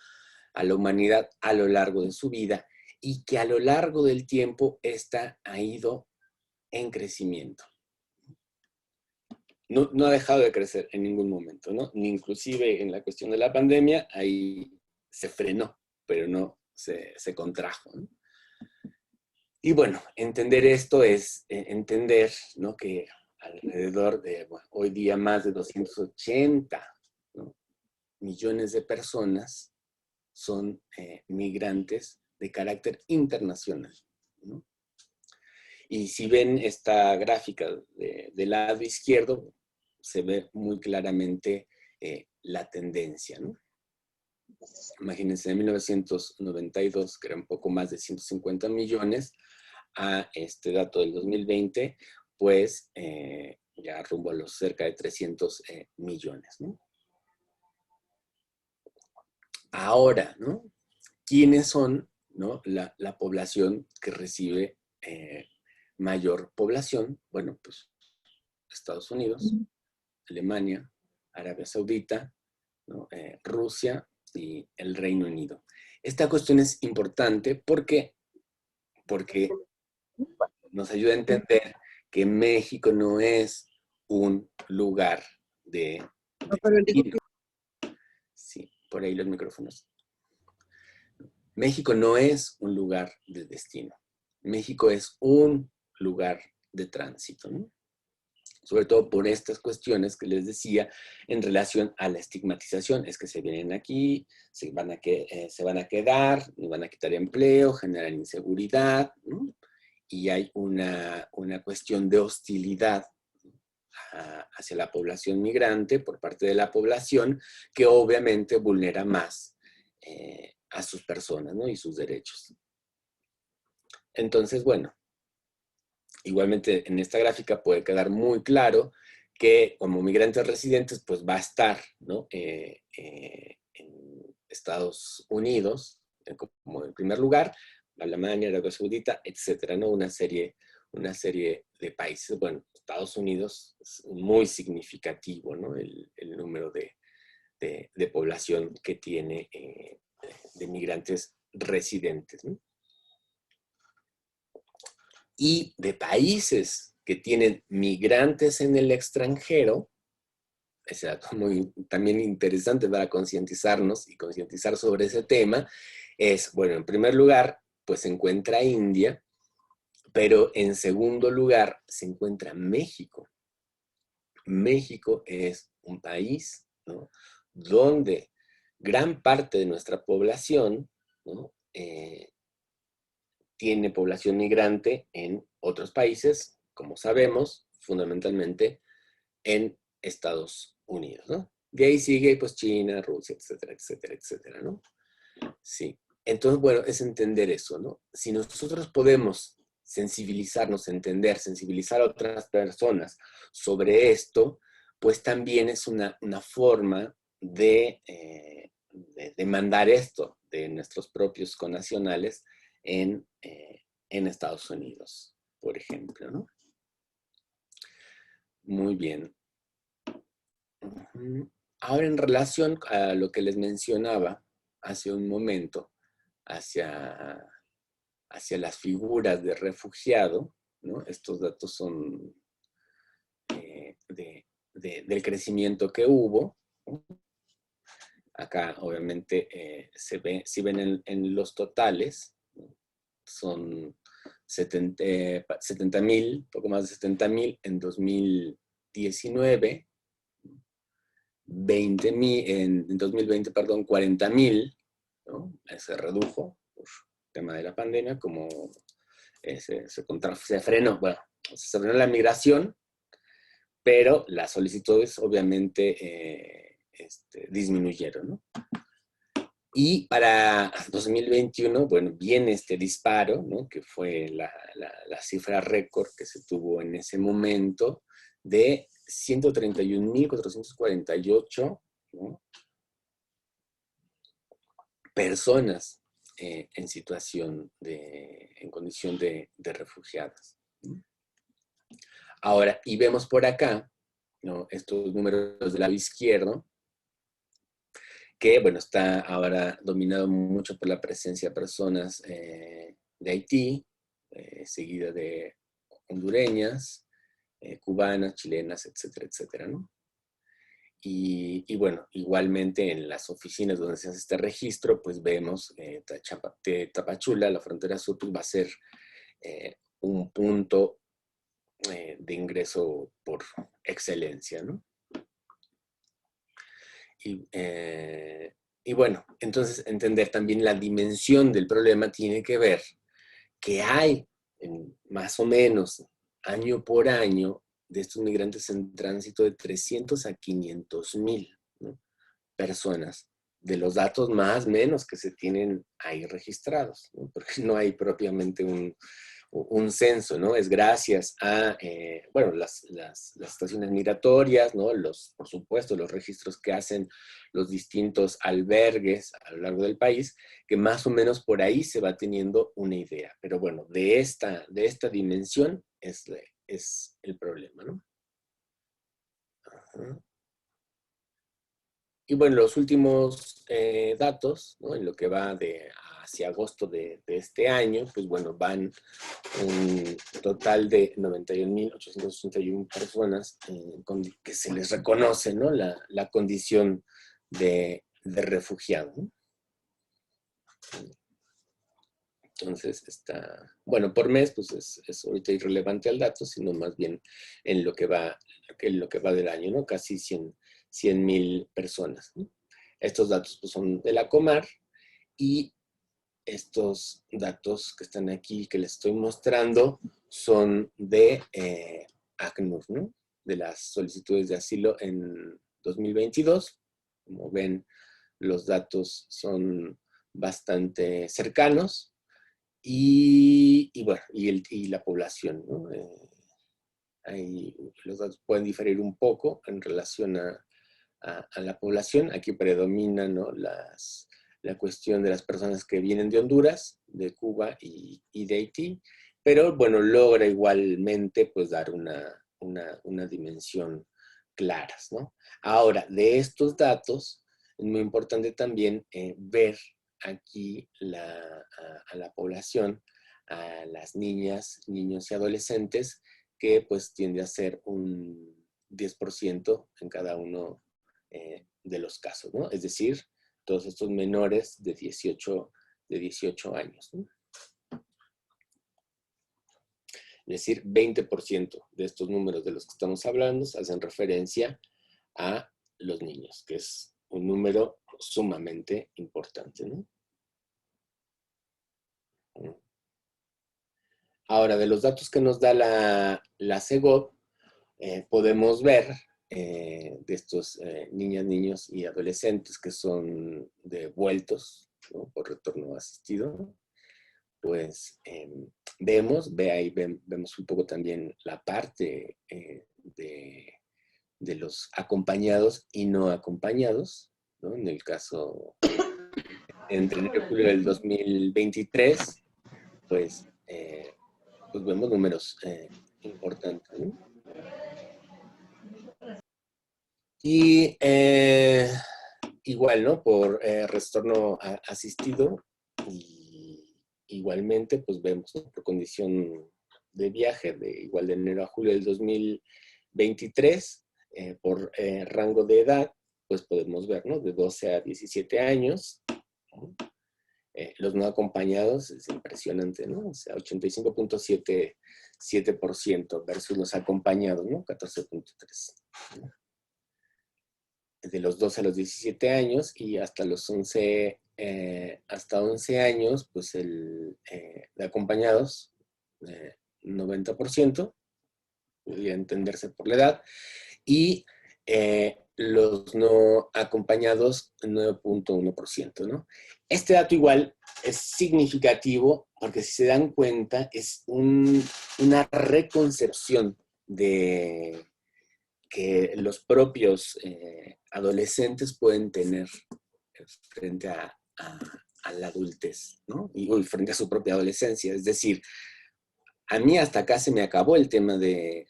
a la humanidad a lo largo de su vida y que a lo largo del tiempo esta ha ido en crecimiento. No ha dejado de crecer en ningún momento, ¿no? Ni inclusive en la cuestión de la pandemia, ahí se frenó, pero no se contrajo, ¿no? Y bueno, entender esto es entender, ¿no?, que alrededor de, bueno, hoy día más de 280, ¿no?, millones de personas son migrantes de carácter internacional, ¿no? Y si ven esta gráfica del lado izquierdo, se ve muy claramente la tendencia, ¿no? Imagínense, en 1992, que era un poco más de 150 millones, a este dato del 2020, pues ya rumbo a los cerca de 300 millones, ¿no? Ahora, ¿no?, ¿quiénes son, ¿no?, la población que recibe mayor población? Bueno, pues Estados Unidos, Alemania, Arabia Saudita, ¿no?, Rusia y el Reino Unido. Esta cuestión es importante porque nos ayuda a entender que México no es un lugar de destino. Sí, por ahí los micrófonos. México no es un lugar de destino. México es un lugar de tránsito, ¿no? Sobre todo por estas cuestiones que les decía en relación a la estigmatización. Es que se vienen aquí, se van a quedar, nos van a quitar empleo, generan inseguridad, ¿no? Y hay una cuestión de hostilidad hacia la población migrante por parte de la población, que obviamente vulnera más a sus personas, ¿no?, y sus derechos. Entonces, bueno, igualmente en esta gráfica puede quedar muy claro que como migrantes residentes, pues va a estar, ¿no?, en Estados Unidos, como en primer lugar, Alemania, Arabia Saudita, etcétera, ¿no? Una serie de países. Bueno, Estados Unidos es muy significativo, ¿no?, el número de población que tiene de migrantes residentes, ¿no? Y de países que tienen migrantes en el extranjero, es dato muy también interesante para concientizarnos y concientizar sobre ese tema, es, bueno, en primer lugar, pues se encuentra India, pero en segundo lugar se encuentra México. México es un país, ¿no?, donde gran parte de nuestra población, ¿no?, tiene población migrante en otros países, como sabemos, fundamentalmente en Estados Unidos, ¿no? De ahí sigue, pues, China, Rusia, etcétera, etcétera, etcétera, ¿no? Sí. Entonces, bueno, es entender eso, ¿no? Si nosotros podemos sensibilizarnos, sensibilizar a otras personas sobre esto, pues también es una forma de demandar esto de nuestros propios connacionales en Estados Unidos, por ejemplo, ¿no? Muy bien. Ahora, en relación a lo que les mencionaba hace un momento, hacia las figuras de refugiado, ¿no? Estos datos son del crecimiento que hubo, ¿no? Acá, obviamente, si ven en los totales, ¿no? Son 70,000, poco más de 70,000 en 2019, 20,000, en 2020, perdón, 40,000, ¿no? Se redujo por el tema de la pandemia, como se frenó, bueno, se frenó la migración, pero las solicitudes obviamente disminuyeron, ¿no? Y para 2021, bueno, viene este disparo, ¿no? Que fue la cifra récord que se tuvo en ese momento de 131,448, ¿no? Personas en situación en condición de refugiadas. Ahora, y vemos por acá, ¿no? Estos números del lado izquierdo, que, bueno, está ahora dominado mucho por la presencia de personas de Haití, seguida de hondureñas, cubanas, chilenas, etcétera, etcétera, ¿no? Y bueno, igualmente en las oficinas donde se hace este registro, pues vemos Tapachula, la frontera sur, pues va a ser un punto de ingreso por excelencia, ¿no? Y bueno, entonces entender también la dimensión del problema tiene que ver que hay más o menos año por año de estos migrantes en tránsito de 300 a 500,000, ¿no? Personas, de los datos más o menos que se tienen ahí registrados, ¿no? Porque no hay propiamente un censo, ¿no? Es gracias a, bueno, las estaciones migratorias, ¿no? Por supuesto, los registros que hacen los distintos albergues a lo largo del país, que más o menos por ahí se va teniendo una idea. Pero bueno, de esta dimensión es el problema, ¿no? Ajá. Y bueno, los últimos datos, ¿no? En lo que va hacia agosto de este año, pues bueno, van un total de 91,881 personas que se les reconoce, ¿no? La condición de refugiado, ¿no? Entonces, bueno, por mes, pues es ahorita irrelevante al dato, sino más bien en lo que va del año, ¿no? Casi 100,000 personas, ¿no? Estos datos pues, son de la Comar, y estos datos que están aquí, que les estoy mostrando, son de ACNUR, ¿no? De las solicitudes de asilo en 2022. Como ven, los datos son bastante cercanos. Y bueno, y la población, ¿no? Ahí los datos pueden diferir un poco en relación a la población. Aquí predomina, ¿no? La cuestión de las personas que vienen de Honduras, de Cuba y de Haití, pero bueno, logra igualmente pues dar una dimensión claras, ¿no? Ahora, de estos datos, es muy importante también ver aquí a la población, a las niñas, niños y adolescentes, que pues tiende a ser un 10% en cada uno de los casos, ¿no? Es decir, todos estos menores de 18 años, ¿no? Es decir, 20% de estos números de los que estamos hablando hacen referencia a los niños, que es un número sumamente importante, ¿no? Ahora, de los datos que nos da la CEGOP, podemos ver de estos niñas, niños y adolescentes que son devueltos, ¿no? Por retorno asistido, pues vemos un poco también la parte de los acompañados y no acompañados, ¿no? En el caso, entre enero y julio del 2023, pues vemos números importantes, ¿no? Y igual, ¿no? Por retorno asistido, y igualmente, pues vemos, ¿no? Por condición de viaje, igual de enero a julio del 2023, por rango de edad, pues podemos ver, ¿no? De 12 a 17 años. Los no acompañados es impresionante, ¿no? O sea, 85.7% versus los acompañados, ¿no? 14.3%. De los 12 a los 17 años, y hasta los 11 años, pues de acompañados, 90%, podría entenderse por la edad, y los no acompañados, 9.1%, ¿no? Este dato igual es significativo porque, si se dan cuenta, es una reconcepción de que los propios adolescentes pueden tener frente a la adultez, ¿no? Y frente a su propia adolescencia. Es decir, a mí hasta acá se me acabó el tema de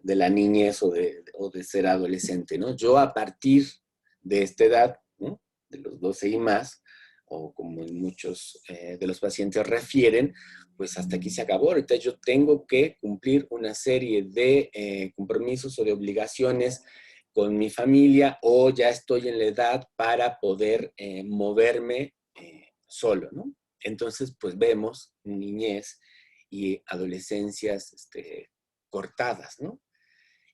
la niñez o de ser adolescente, ¿no? Yo, a partir de esta edad, ¿no? De los 12 y más, o como muchos de los pacientes refieren, pues hasta aquí se acabó. Ahorita yo tengo que cumplir una serie de compromisos o de obligaciones con mi familia, o ya estoy en la edad para poder moverme solo, ¿no? Entonces, pues vemos niñez y adolescencias cortadas, ¿no?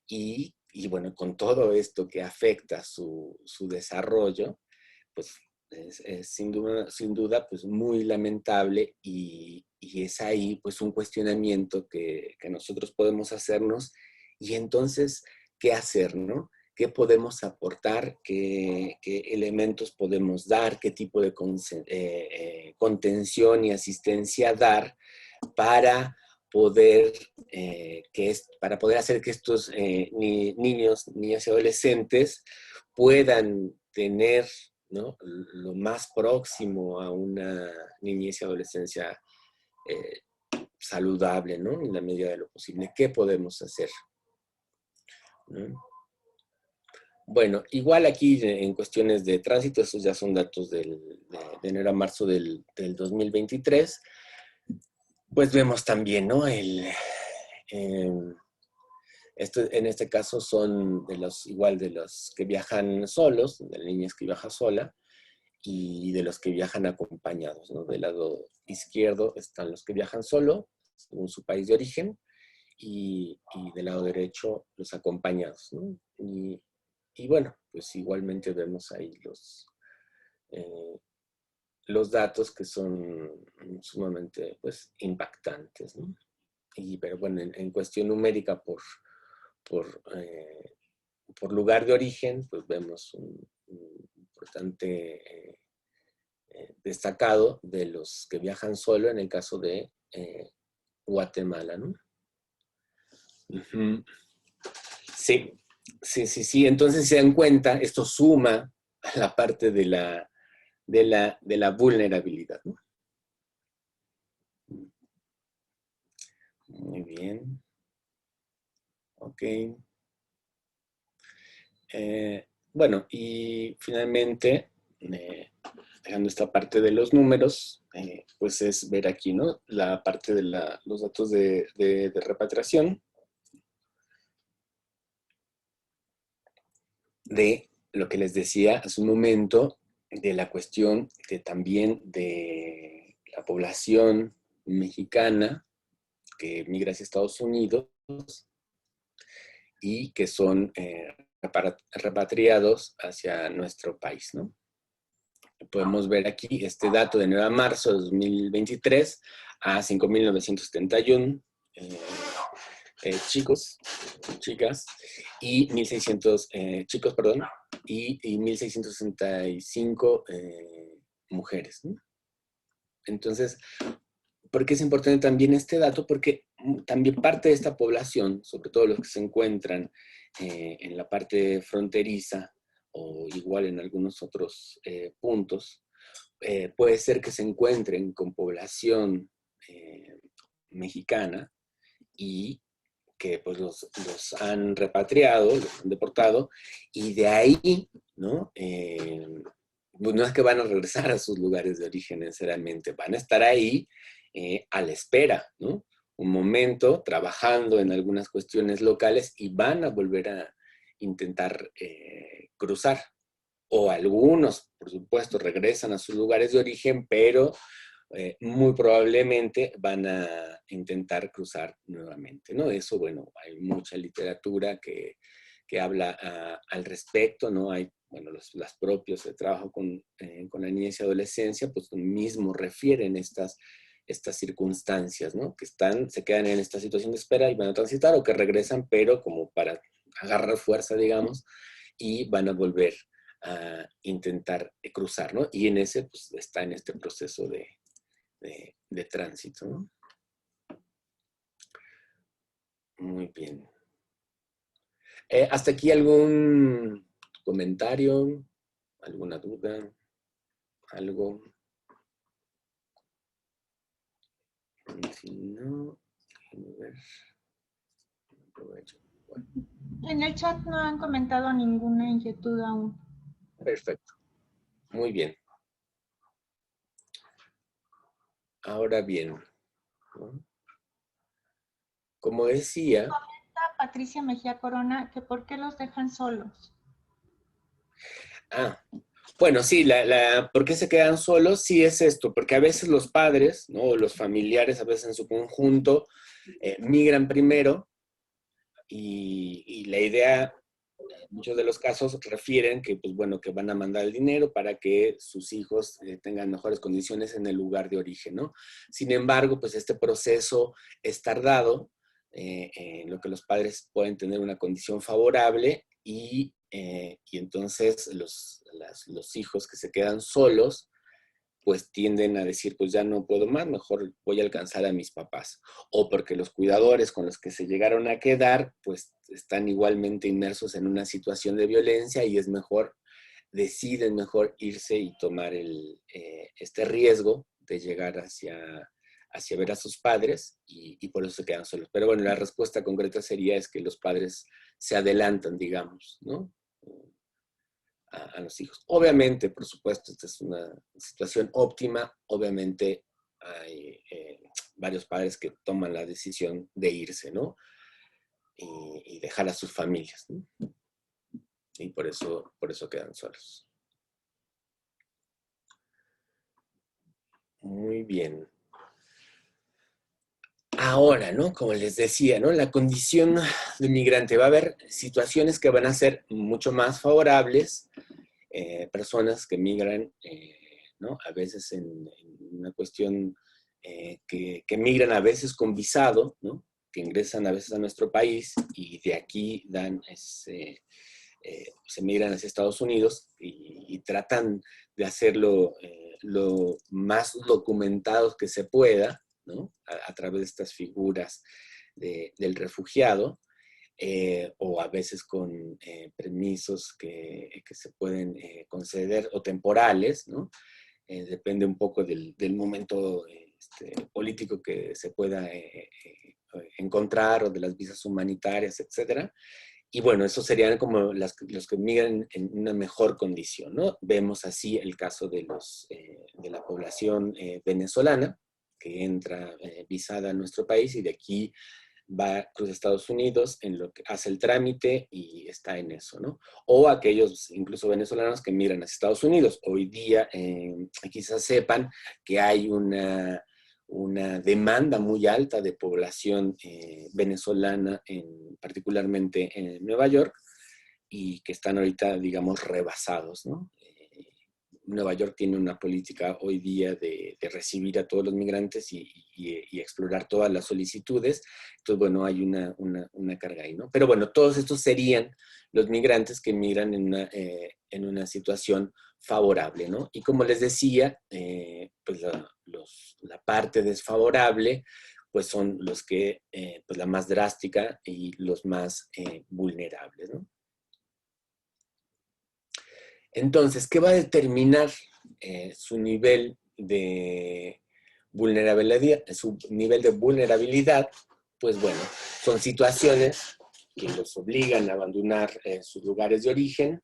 Y bueno, con todo esto que afecta su desarrollo, pues es sin duda, pues muy lamentable, y es ahí pues un cuestionamiento que nosotros podemos hacernos. Y entonces, ¿qué hacer, no? ¿Qué podemos aportar? ¿Qué elementos podemos dar? ¿Qué tipo de contención y asistencia dar para poder, para poder hacer que estos niños, niñas y adolescentes puedan tener, ¿no? Lo más próximo a una niñez y adolescencia saludable, ¿no? En la medida de lo posible. ¿Qué podemos hacer? ¿No? Bueno, igual aquí en cuestiones de tránsito, estos ya son datos de enero a marzo del 2023, pues vemos también, ¿no? En este caso son de los que viajan solos, de las niñas que viajan sola, y de los que viajan acompañados, ¿no? Del lado izquierdo están los que viajan solo, según su país de origen, y del lado derecho los acompañados, ¿no? Y bueno, pues igualmente vemos ahí los datos, que son sumamente, pues, impactantes, ¿no? Pero bueno, en cuestión numérica, por lugar de origen, pues vemos un importante destacado de los que viajan solo, en el caso de Guatemala, ¿no? Uh-huh. Sí. Entonces, si se dan cuenta, esto suma a la parte de la vulnerabilidad, ¿no? Muy bien. Ok. Bueno, y finalmente, dejando esta parte de los números, pues es ver aquí, ¿no? La parte de los datos de repatriación, de lo que les decía hace un momento, de la cuestión también de la población mexicana que migra hacia Estados Unidos y que son repatriados hacia nuestro país, ¿no? Podemos ver aquí este dato de enero a marzo de 2023 a 5.971 chicos, chicas, y 1.600 chicos, perdón, y 1.665 mujeres, ¿no? Entonces, ¿por qué es importante también este dato? Porque también parte de esta población, sobre todo los que se encuentran en la parte fronteriza, o igual en algunos otros puntos, puede ser que se encuentren con población mexicana, y que pues los han repatriado, los han deportado, y de ahí, ¿no? Pues no es que van a regresar a sus lugares de origen necesariamente, van a estar ahí a la espera, ¿no? Un momento, trabajando en algunas cuestiones locales y van a volver a intentar cruzar. O algunos, por supuesto, regresan a sus lugares de origen, pero muy probablemente van a intentar cruzar nuevamente, ¿no? Eso, bueno, hay mucha literatura que habla al respecto, ¿no? Hay, bueno, las propios de trabajo con la niñez y adolescencia, pues mismo refieren estas circunstancias, ¿no? Que se quedan en esta situación de espera y van a transitar, o que regresan, pero como para agarrar fuerza, digamos, y van a volver a intentar cruzar, ¿no? Y en ese, pues, está en este proceso de tránsito, ¿no? Muy bien. ¿Hasta aquí algún comentario? ¿Alguna duda? ¿Algo? Si no, déjenme ver. Aprovecho. Bueno. En el chat no han comentado ninguna inquietud aún. Perfecto. Muy bien. Ahora bien, ¿no? Como decía... Patricia Mejía Corona, que por qué los dejan solos. Bueno, sí, ¿por qué se quedan solos? Sí es esto, porque a veces los padres, ¿no? Los familiares, a veces en su conjunto, migran primero y la idea, en muchos de los casos, refieren que, pues bueno, que van a mandar el dinero para que sus hijos tengan mejores condiciones en el lugar de origen, ¿no? Sin embargo, pues este proceso es tardado, en lo que los padres pueden tener una condición favorable y entonces los hijos que se quedan solos, pues tienden a decir, pues ya no puedo más, mejor voy a alcanzar a mis papás. O porque los cuidadores con los que se llegaron a quedar, pues están igualmente inmersos en una situación de violencia y deciden mejor irse y tomar este riesgo de llegar hacia ver a sus padres y por eso se quedan solos. Pero bueno, la respuesta concreta sería es que los padres se adelantan, digamos, ¿no? A los hijos. Obviamente, por supuesto, esta es una situación óptima. Obviamente hay varios padres que toman la decisión de irse, ¿no? Y dejar a sus familias, ¿no? Y por eso quedan solos. Muy bien. Ahora, ¿no? Como les decía, ¿no? La condición de migrante. Va a haber situaciones que van a ser mucho más favorables. Personas que migran, ¿no? A veces en una cuestión que migran a veces con visado, ¿no? Que ingresan a veces a nuestro país y de aquí se migran hacia Estados Unidos y tratan de hacerlo lo más documentados que se pueda, ¿no? A través de estas figuras del refugiado. O a veces con permisos que se pueden conceder o temporales, ¿no? Depende un poco del momento político que se pueda encontrar o de las visas humanitarias, etcétera. Y bueno, esos serían como los que migran en una mejor condición, ¿no? Vemos así el caso de la población venezolana que entra visada a nuestro país y de aquí va cruza Estados Unidos, en lo que hace el trámite y está en eso, ¿no? O aquellos, incluso venezolanos, que migran hacia Estados Unidos. Hoy día quizás sepan que hay una demanda muy alta de población venezolana, particularmente en Nueva York, y que están ahorita, digamos, rebasados, ¿no? Nueva York tiene una política hoy día de recibir a todos los migrantes y explorar todas las solicitudes. Entonces, bueno, hay una carga ahí, ¿no? Pero bueno, todos estos serían los migrantes que migran en una situación favorable, ¿no? Y como les decía, pues la parte desfavorable, pues son los que, pues la más drástica y los más vulnerables, ¿no? Entonces, ¿qué va a determinar su nivel de vulnerabilidad? pues bueno, son situaciones que los obligan a abandonar sus lugares de origen,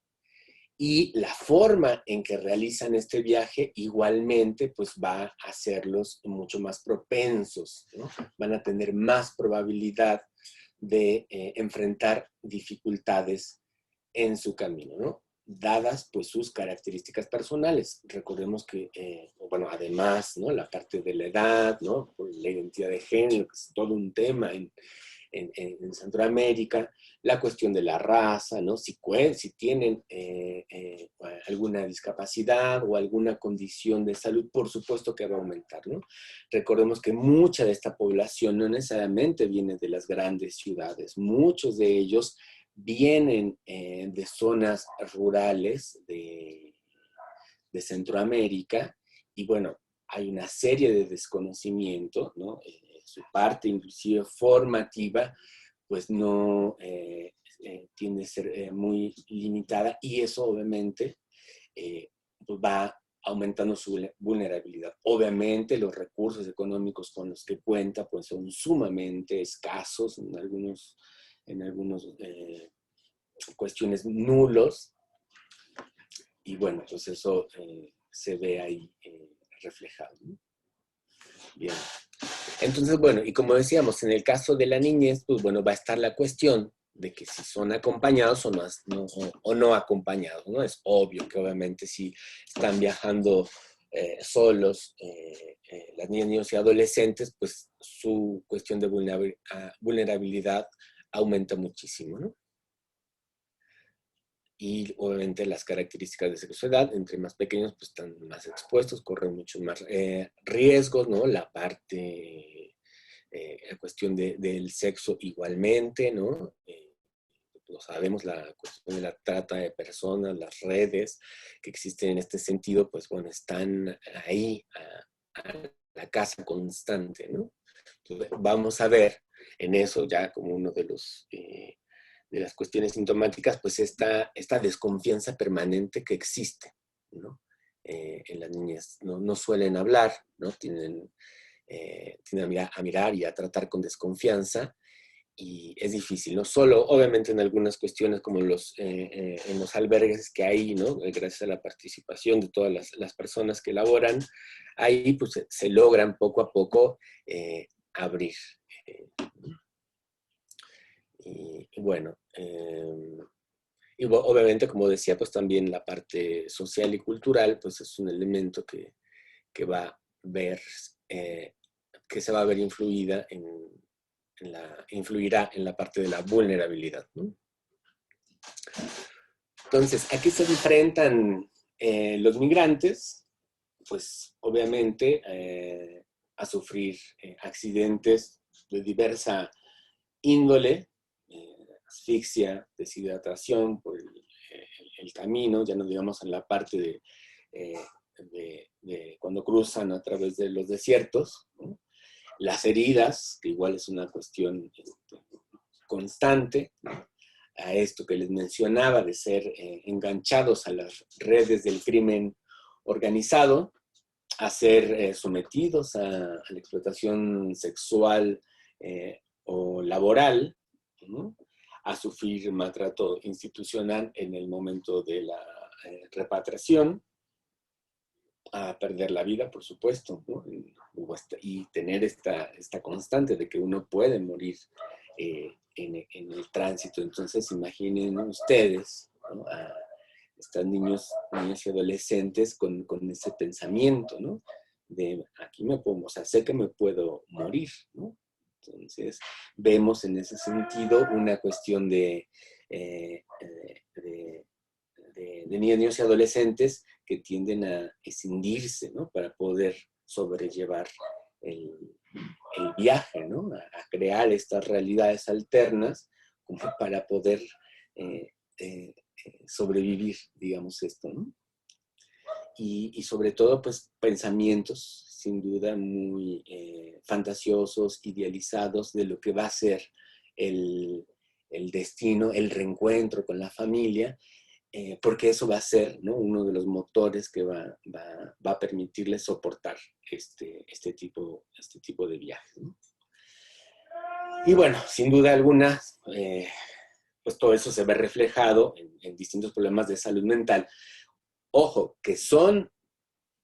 y la forma en que realizan este viaje igualmente pues va a hacerlos mucho más propensos, ¿no? Van a tener más probabilidad de enfrentar dificultades en su camino, ¿no? Dadas pues sus características personales. Recordemos que, bueno, además, ¿no? La parte de la edad, ¿no? Por la identidad de género, que es todo un tema en Centroamérica, la cuestión de la raza, ¿no? Si tienen alguna discapacidad o alguna condición de salud, por supuesto que va a aumentar, ¿no? Recordemos que mucha de esta población no necesariamente viene de las grandes ciudades, muchos de ellos vienen de zonas rurales de Centroamérica, y bueno, hay una serie de desconocimiento, ¿no? Su parte inclusive formativa, pues no tiende a ser muy limitada, y eso obviamente pues va aumentando su vulnerabilidad. Obviamente los recursos económicos con los que cuenta pues son sumamente escasos, en algunos cuestiones nulos, y bueno, pues eso se ve ahí reflejado, ¿no? Bien. Entonces, bueno, y como decíamos, en el caso de la niñez, pues bueno, va a estar la cuestión de que si son acompañados o no acompañados, ¿no? Es obvio que obviamente si están viajando solos, las niñas, niños y adolescentes, pues su cuestión de vulnerabilidad aumenta muchísimo, ¿no? Y obviamente las características de sexualidad, entre más pequeños, pues están más expuestos, corren mucho más riesgos, ¿no? La parte, la cuestión del sexo igualmente, ¿no? Lo sabemos, la cuestión de la trata de personas, las redes que existen en este sentido, pues bueno, están ahí a la caza constante, ¿no? Entonces, vamos a ver en eso ya como uno de los... de las cuestiones sintomáticas, pues esta desconfianza permanente que existe, ¿no? En las niñas no suelen hablar, ¿no? Tienden a mirar y a tratar con desconfianza, y es difícil, ¿no? Solo, obviamente, en algunas cuestiones como en los albergues que hay, ¿no? Gracias a la participación de todas las personas que elaboran, ahí pues se logran poco a poco abrir. Y bueno, y obviamente, como decía, pues también la parte social y cultural, pues es un elemento que va a ver, que se va a ver influirá en la parte de la vulnerabilidad, ¿no? Entonces, ¿a qué se enfrentan los migrantes? Pues obviamente a sufrir accidentes de diversa índole, asfixia, deshidratación por el camino, ya no digamos en la parte de cuando cruzan a través de los desiertos, ¿no? Las heridas, que igual es una cuestión constante, ¿no? A esto que les mencionaba de ser enganchados a las redes del crimen organizado, a ser sometidos a la explotación sexual o laboral, ¿no? A sufrir maltrato institucional en el momento de la repatriación, a perder la vida, por supuesto, ¿no? Y tener esta constante de que uno puede morir en el tránsito. Entonces, imaginen ustedes, ¿no? A estos niños y adolescentes con ese pensamiento, ¿no? De aquí me puedo, o sea, sé que me puedo morir, ¿no? Entonces, vemos en ese sentido una cuestión de niños y adolescentes que tienden a escindirse, ¿no? Para poder sobrellevar el viaje, ¿no? A crear estas realidades alternas como para poder sobrevivir, digamos esto, ¿no? Y sobre todo, pues, pensamientos, sin duda, muy fantasiosos, idealizados de lo que va a ser el destino, el reencuentro con la familia, porque eso va a ser, ¿no? Uno de los motores que va a permitirles soportar este tipo de viajes, ¿no? Y bueno, sin duda alguna, pues todo eso se ve reflejado en distintos problemas de salud mental. Ojo, que son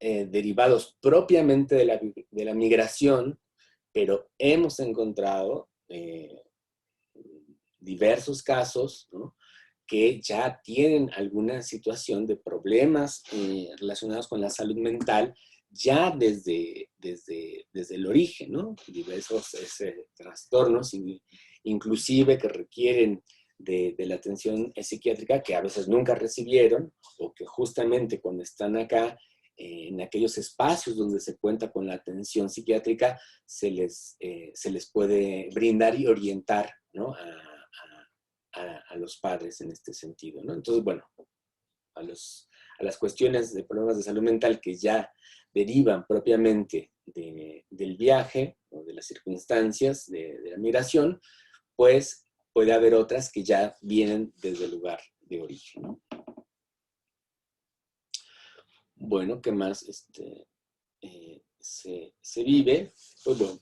derivados propiamente de la migración, pero hemos encontrado diversos casos, ¿no?, que ya tienen alguna situación de problemas relacionados con la salud mental ya desde el origen, ¿no? Diversos trastornos, inclusive que requieren de la atención psiquiátrica, que a veces nunca recibieron, o que justamente cuando están acá, en aquellos espacios donde se cuenta con la atención psiquiátrica, se les puede brindar y orientar, ¿no?, a los padres en este sentido, ¿no? Entonces, bueno, a las cuestiones de problemas de salud mental que ya derivan propiamente del viaje o de las circunstancias de la migración, pues puede haber otras que ya vienen desde el lugar de origen, ¿no? Bueno, ¿qué más se vive? Pues bueno,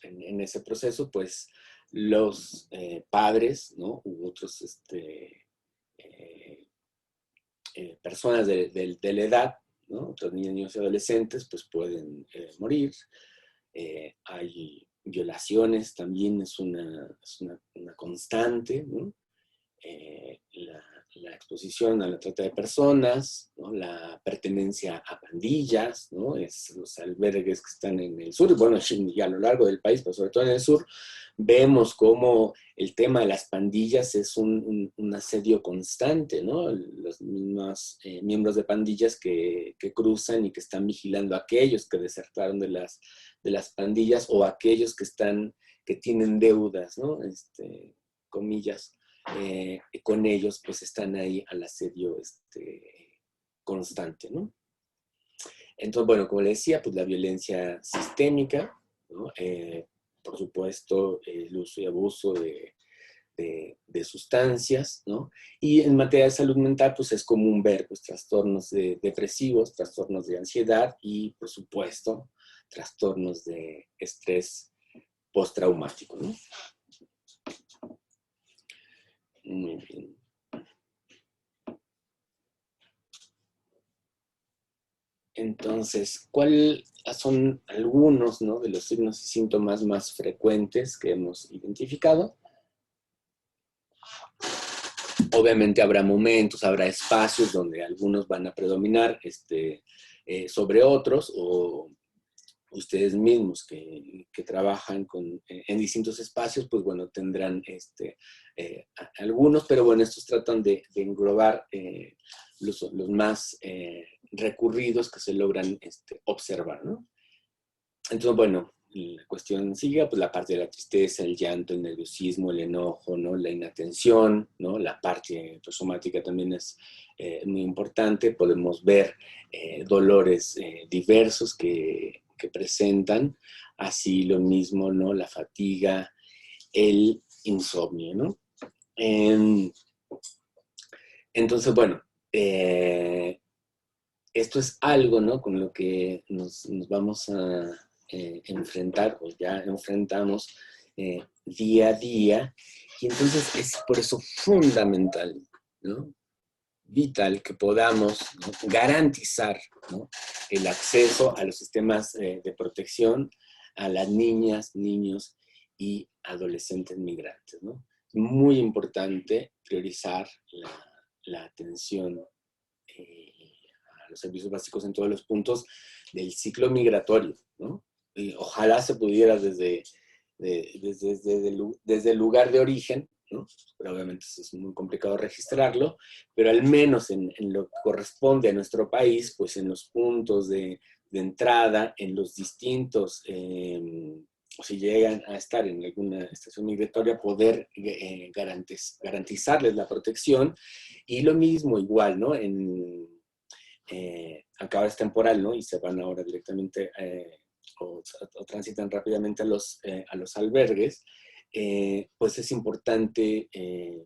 en ese proceso, pues los padres, ¿no?, u otros personas de la edad, ¿no?, otros niños y adolescentes, pues pueden morir. Hay violaciones, también es una constante, ¿no? La exposición a la trata de personas, ¿no?, la pertenencia a pandillas, ¿no?, los albergues que están en el sur, bueno, y a lo largo del país, pero sobre todo en el sur, vemos cómo el tema de las pandillas es un asedio constante, ¿no? Los mismos miembros de pandillas que cruzan y que están vigilando a aquellos que desertaron de las pandillas, o aquellos que tienen deudas, ¿no?, comillas, con ellos, pues están ahí al asedio constante, ¿no? Entonces, bueno, como le decía, pues la violencia sistémica, ¿no? Por supuesto, el uso y abuso de sustancias, ¿no? Y en materia de salud mental, pues es común ver pues trastornos depresivos, trastornos de ansiedad y, por supuesto, trastornos de estrés postraumático, ¿no? Muy bien. Entonces, ¿cuáles son algunos, ¿no?, de los signos y síntomas más frecuentes que hemos identificado? Obviamente habrá momentos, habrá espacios donde algunos van a predominar sobre otros, o ustedes mismos que trabajan en distintos espacios, pues bueno, tendrán algunos, pero bueno, estos tratan de englobar los más recurridos que se logran observar, ¿no? Entonces, bueno, la cuestión sigue, pues la parte de la tristeza, el llanto, el nerviosismo, el enojo, ¿no?, la inatención, ¿no? La parte somática también es muy importante. Podemos ver dolores diversos que presentan, así lo mismo, ¿no?, la fatiga, el insomnio, ¿no? Entonces, bueno, esto es algo, ¿no?, con lo que nos vamos a enfrentar, o ya enfrentamos día a día, y entonces es por eso fundamental, ¿no?, vital, que podamos, ¿no?, garantizar, ¿no?, el acceso a los sistemas de protección a las niñas, niños y adolescentes migrantes, ¿no? Es muy importante priorizar la atención a los servicios básicos en todos los puntos del ciclo migratorio, ¿no? Y ojalá se pudiera desde el lugar de origen, ¿no? Pero obviamente es muy complicado registrarlo, pero al menos en lo que corresponde a nuestro país, pues en los puntos de entrada, en los distintos, o si llegan a estar en alguna estación migratoria, poder garantizarles la protección. Y lo mismo, igual, ¿no? Aunque ahora es temporal, ¿no?, y se van ahora directamente o transitan rápidamente a los albergues, pues es importante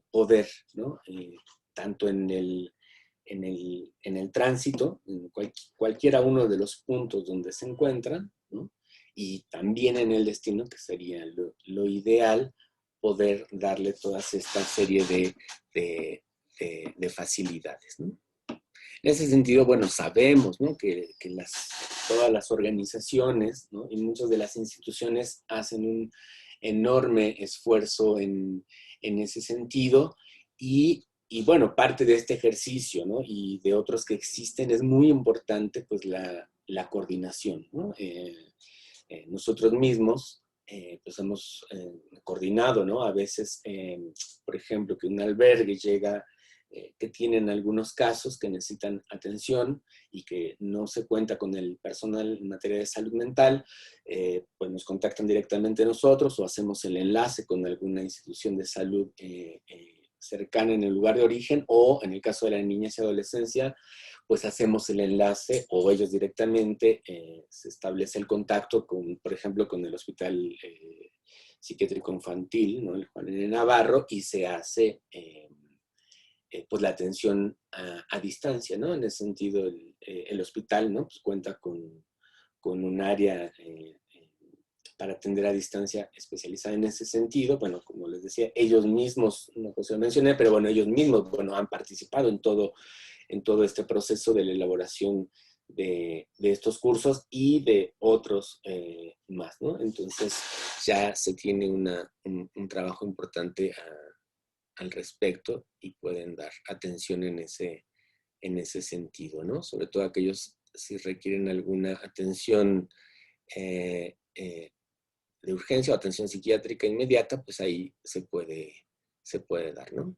poder, ¿no?, tanto en el tránsito, en cualquiera uno de los puntos donde se encuentran, ¿no?, y también en el destino, que sería lo ideal poder darle toda esta serie de facilidades, ¿no? En ese sentido, bueno, sabemos, ¿no?, que todas las organizaciones, ¿no?, y muchas de las instituciones hacen un enorme esfuerzo en ese sentido, y bueno, parte de este ejercicio, ¿no?, y de otros que existen, es muy importante pues la coordinación, ¿no? Nosotros mismos pues hemos coordinado, ¿no? A veces, por ejemplo, que un albergue llega, que tienen algunos casos que necesitan atención y que no se cuenta con el personal en materia de salud mental, pues nos contactan directamente a nosotros o hacemos el enlace con alguna institución de salud cercana en el lugar de origen, o en el caso de la niñez y adolescencia, pues hacemos el enlace o ellos directamente se establece el contacto con, por ejemplo, con el Hospital Psiquiátrico Infantil, ¿no?, el Juan N. Navarro, y se hace pues la atención a distancia, ¿no? En ese sentido, el hospital, ¿no?, pues cuenta con un área para atender a distancia especializada en ese sentido. Bueno, como les decía, ellos mismos, no pues lo mencioné, pero bueno, ellos mismos, bueno, han participado en todo este proceso de la elaboración de estos cursos y de otros más, ¿no? Entonces ya se tiene un trabajo importante al respecto y pueden dar atención en ese sentido, ¿no? Sobre todo aquellos si requieren alguna atención de urgencia o atención psiquiátrica inmediata, pues ahí se puede dar, ¿no?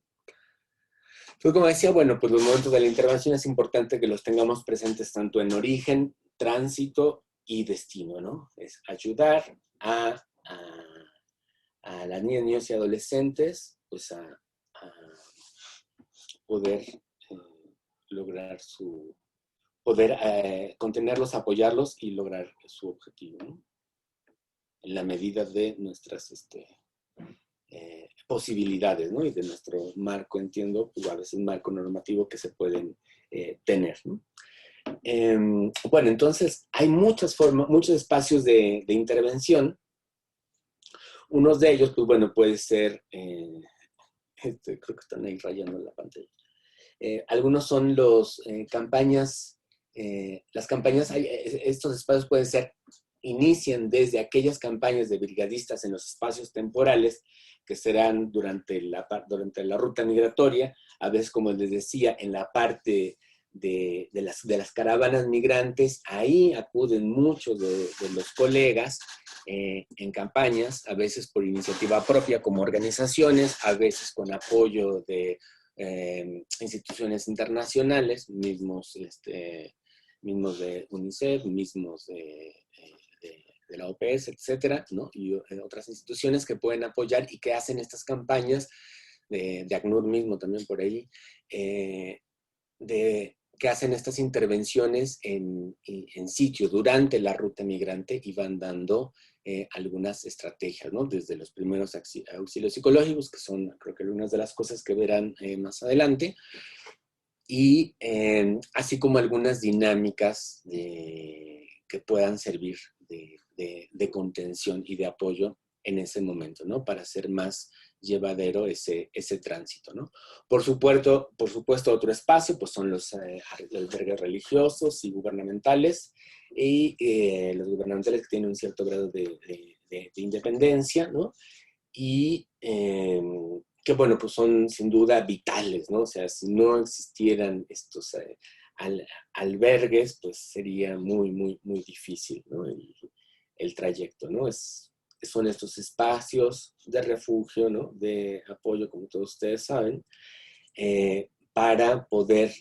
Entonces, como decía, bueno, pues los momentos de la intervención es importante que los tengamos presentes tanto en origen, tránsito y destino, ¿no? Es ayudar a las niñas, niños y adolescentes, pues a poder lograr contenerlos, apoyarlos y lograr su objetivo, ¿no?, en la medida de nuestras posibilidades, ¿no?, y de nuestro marco, entiendo, pues a veces marco normativo que se pueden tener, ¿no? Bueno, entonces hay muchas formas, muchos espacios de intervención. Unos de ellos, pues bueno, puede ser, creo que están ahí rayando la pantalla. Algunos son las campañas, estos espacios pueden ser, inician desde aquellas campañas de brigadistas en los espacios temporales que serán durante la ruta migratoria, a veces, como les decía, en la parte de las caravanas migrantes. Ahí acuden muchos de los colegas en campañas, a veces por iniciativa propia como organizaciones, a veces con apoyo de instituciones internacionales, mismos de UNICEF, mismos de la OPS, etcétera, ¿no?, y otras instituciones que pueden apoyar y que hacen estas campañas, de ACNUR mismo también por ahí, que hacen estas intervenciones en sitio durante la ruta migrante y van dando algunas estrategias, ¿no?, desde los primeros auxilios psicológicos, que son, creo que algunas de las cosas que verán más adelante, y así como algunas dinámicas que puedan servir de contención y de apoyo en ese momento, ¿no?, para hacer más llevadero ese tránsito, ¿no? Por supuesto, otro espacio, pues son los albergues religiosos y gubernamentales, y los gubernamentales que tienen un cierto grado de independencia, ¿no? Y que, bueno, pues son sin duda vitales, ¿no? O sea, si no existieran estos albergues, pues sería muy, muy, muy difícil, ¿no?, el trayecto, ¿no? Son estos espacios de refugio, ¿no?, de apoyo, como todos ustedes saben, para poder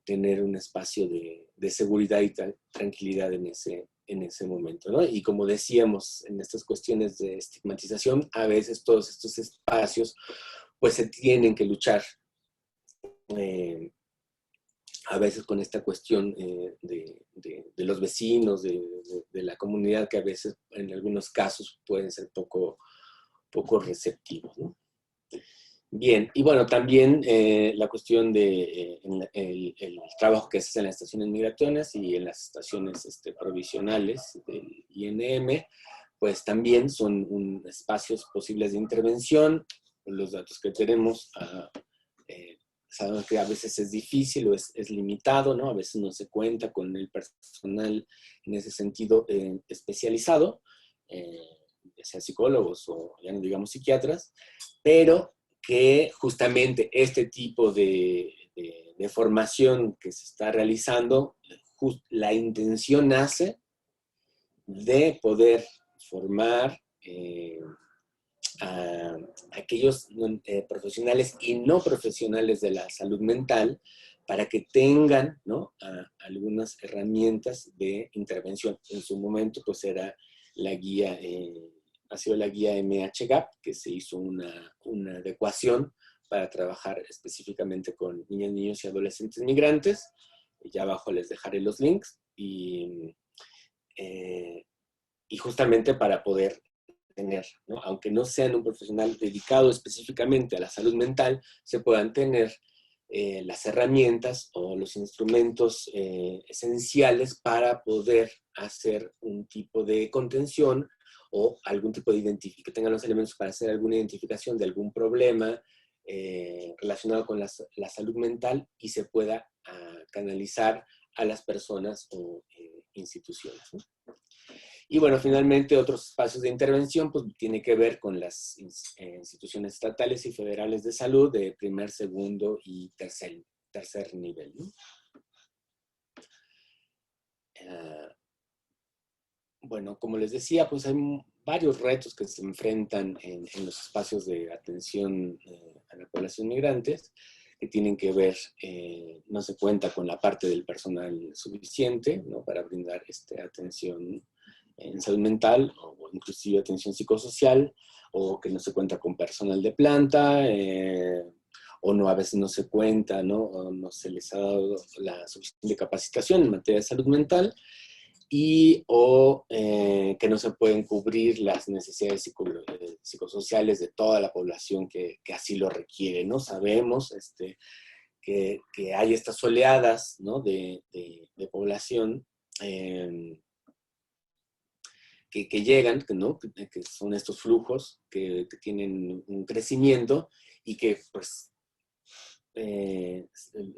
tener un espacio de seguridad y tranquilidad en ese momento, ¿no? Y como decíamos, en estas cuestiones de estigmatización, a veces todos estos espacios, pues se tienen que luchar, a veces con esta cuestión de los vecinos, de la comunidad, que a veces en algunos casos pueden ser poco receptivos, ¿no? Bien, y bueno, también la cuestión de el trabajo que se hace en las estaciones migratorias y en las estaciones provisionales del INM, pues también son espacios posibles de intervención. Los datos que tenemos, sabemos que a veces es difícil o es limitado, ¿no? A veces no se cuenta con el personal en ese sentido especializado, ya sea psicólogos o ya no digamos psiquiatras, pero que justamente este tipo de formación que se está realizando, la intención nace de poder formar a aquellos profesionales y no profesionales de la salud mental para que tengan, ¿no?, algunas herramientas de intervención. En su momento, pues era la guía, ha sido la guía MHGAP, que se hizo una adecuación para trabajar específicamente con niñas, niños y adolescentes migrantes. Ya abajo les dejaré los links y justamente para poder tener, ¿no?, aunque no sean un profesional dedicado específicamente a la salud mental, se puedan tener las herramientas o los instrumentos esenciales para poder hacer un tipo de contención o algún tipo de identificación, que tengan los elementos para hacer alguna identificación de algún problema relacionado con la salud mental y se pueda canalizar a las personas o instituciones, ¿no? Y bueno, finalmente otros espacios de intervención pues tiene que ver con las instituciones estatales y federales de salud de primer, segundo y tercer nivel, ¿no? Bueno, como les decía, pues hay varios retos que se enfrentan en los espacios de atención a la población migrantes, que tienen que ver, no se cuenta con la parte del personal suficiente, ¿no?, para brindar atención en salud mental, o inclusive atención psicosocial, o que no se cuenta con personal de planta, o no, a veces no se cuenta, ¿no?, o no se les ha dado la suficiente capacitación en materia de salud mental, o que no se pueden cubrir las necesidades psicosociales de toda la población que así lo requiere, ¿no? Sabemos que hay estas oleadas, ¿no?, de población que llegan, ¿no?, que son estos flujos que tienen un crecimiento y que pues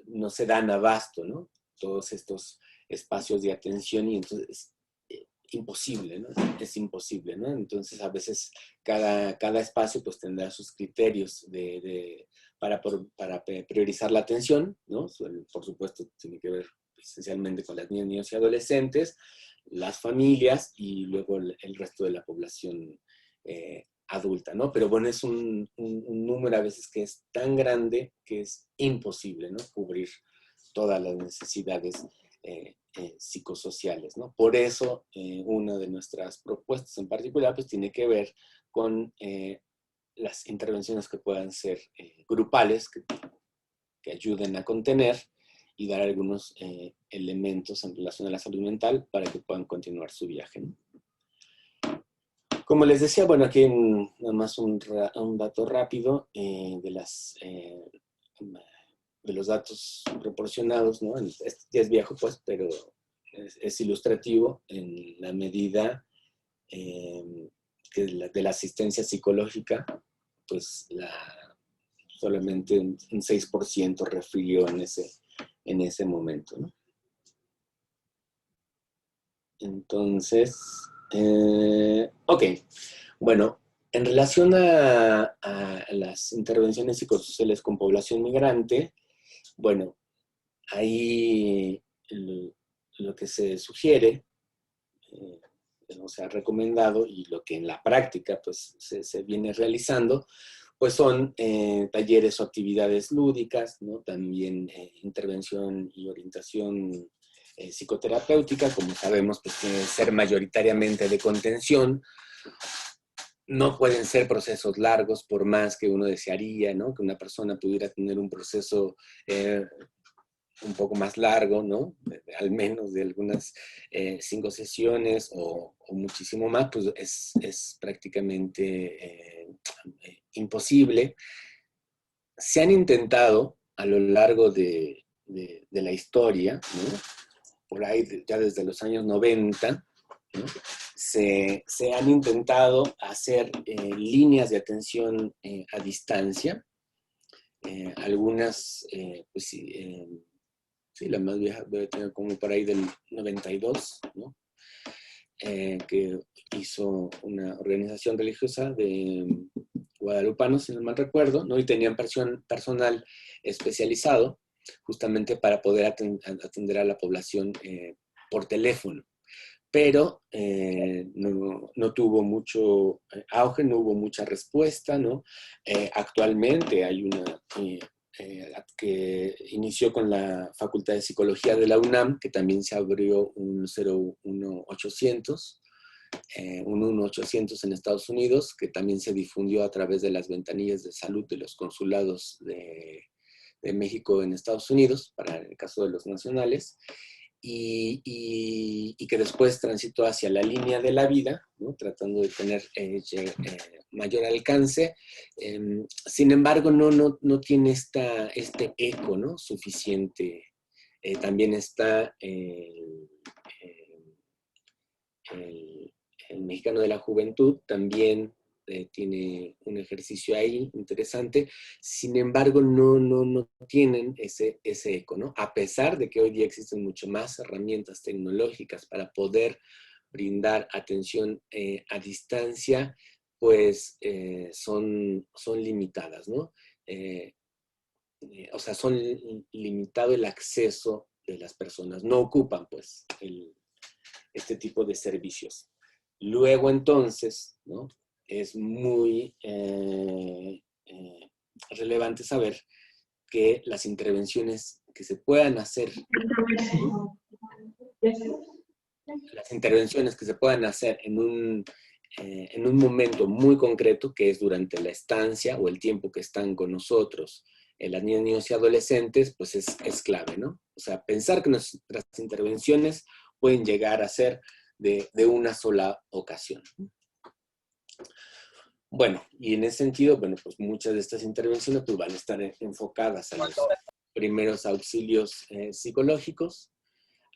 no se dan abasto, ¿no?, todos estos espacios de atención, y entonces imposible, ¿no? Es imposible, ¿no? Entonces a veces cada espacio pues tendrá sus criterios para priorizar la atención, ¿no? Por supuesto tiene que ver esencialmente con las niñas, niños y adolescentes, las familias y luego el resto de la población adulta, ¿no? Pero bueno, es un número a veces que es tan grande que es imposible, ¿no?, cubrir todas las necesidades psicosociales, ¿no? Por eso, una de nuestras propuestas en particular pues tiene que ver con las intervenciones que puedan ser grupales, que ayuden a contener y dar algunos elementos en relación a la salud mental para que puedan continuar su viaje, ¿no? Como les decía, bueno, aquí nada más un dato rápido de los datos proporcionados, ¿no? Este ya es viejo, pues, pero es ilustrativo en la medida que de la asistencia psicológica, pues solamente un 6% refirió en ese momento, ¿no? Entonces, ok, bueno, en relación a las intervenciones psicosociales con población migrante, bueno, ahí lo que se sugiere, o se ha recomendado, y lo que en la práctica pues se viene realizando, pues son talleres o actividades lúdicas, ¿no? También intervención y orientación psicoterapéutica, como sabemos, pues tiene que ser mayoritariamente de contención. No pueden ser procesos largos, por más que uno desearía, ¿no?, que una persona pudiera tener un proceso un poco más largo, ¿no?, al menos de algunas 5 sesiones o muchísimo más, pues es prácticamente imposible. Se han intentado a lo largo de la historia, ¿no?, por ahí ya desde los años 90, ¿no?, se han intentado hacer líneas de atención a distancia. Algunas, pues sí, la más vieja debe tener como por ahí del 92, ¿no? Que hizo una organización religiosa de guadalupanos, si no mal recuerdo, ¿no? Y tenían personal especializado justamente para poder atender a la población por teléfono. Pero no tuvo mucho auge, no hubo mucha respuesta, ¿no? Actualmente hay una que inició con la Facultad de Psicología de la UNAM, que también se abrió un 01800, un 1800 en Estados Unidos, que también se difundió a través de las ventanillas de salud de los consulados de México en Estados Unidos, para el caso de los nacionales, y que después transitó hacia la línea de la vida, ¿no? Tratando de tener mayor alcance. Sin embargo, no tiene este eco, ¿no? Suficiente. También está el Mexicano de la Juventud, también tiene un ejercicio ahí interesante. Sin embargo, no tienen ese eco, ¿no? A pesar de que hoy día existen mucho más herramientas tecnológicas para poder brindar atención a distancia, pues son limitadas, ¿no? O sea, son limitado el acceso de las personas, no ocupan, pues, este tipo de servicios. Luego, entonces, ¿no? Es muy relevante saber que las intervenciones que se puedan hacer, en un momento muy concreto, que es durante la estancia o el tiempo que están con nosotros, las niños y adolescentes, pues es clave, ¿no? O sea, pensar que nuestras intervenciones pueden llegar a ser de una sola ocasión. Bueno, y en ese sentido, bueno, pues muchas de estas intervenciones pues, van a estar enfocadas a los primeros auxilios psicológicos,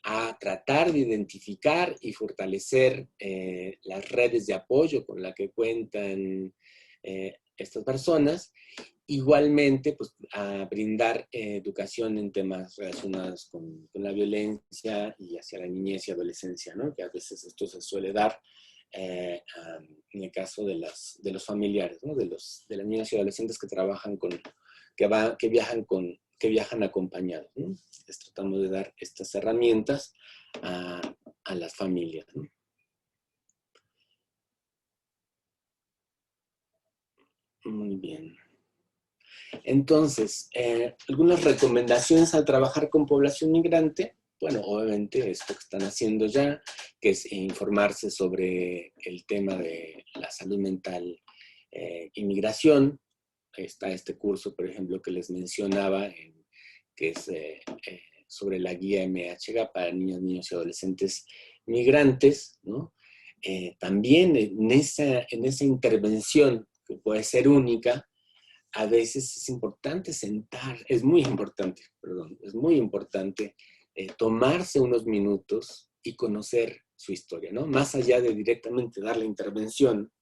a tratar de identificar y fortalecer las redes de apoyo con las que cuentan estas personas. Igualmente, pues, a brindar educación en temas relacionados con la violencia y hacia la niñez y adolescencia, ¿no? Que a veces esto se suele dar en el caso de los familiares, ¿no? De las niñas y adolescentes que trabajan que viajan acompañados, ¿no? Les tratamos de dar estas herramientas a las familias, ¿no? Muy bien. Entonces, algunas recomendaciones al trabajar con población migrante. Bueno, obviamente esto que están haciendo ya, que es informarse sobre el tema de la salud mental y migración. Está este curso, por ejemplo, que les mencionaba, que es sobre la guía MHGA para niños y adolescentes migrantes, ¿no? También en esa intervención, que puede ser única, a veces es muy importante tomarse unos minutos y conocer su historia, ¿no? Más allá de directamente dar la intervención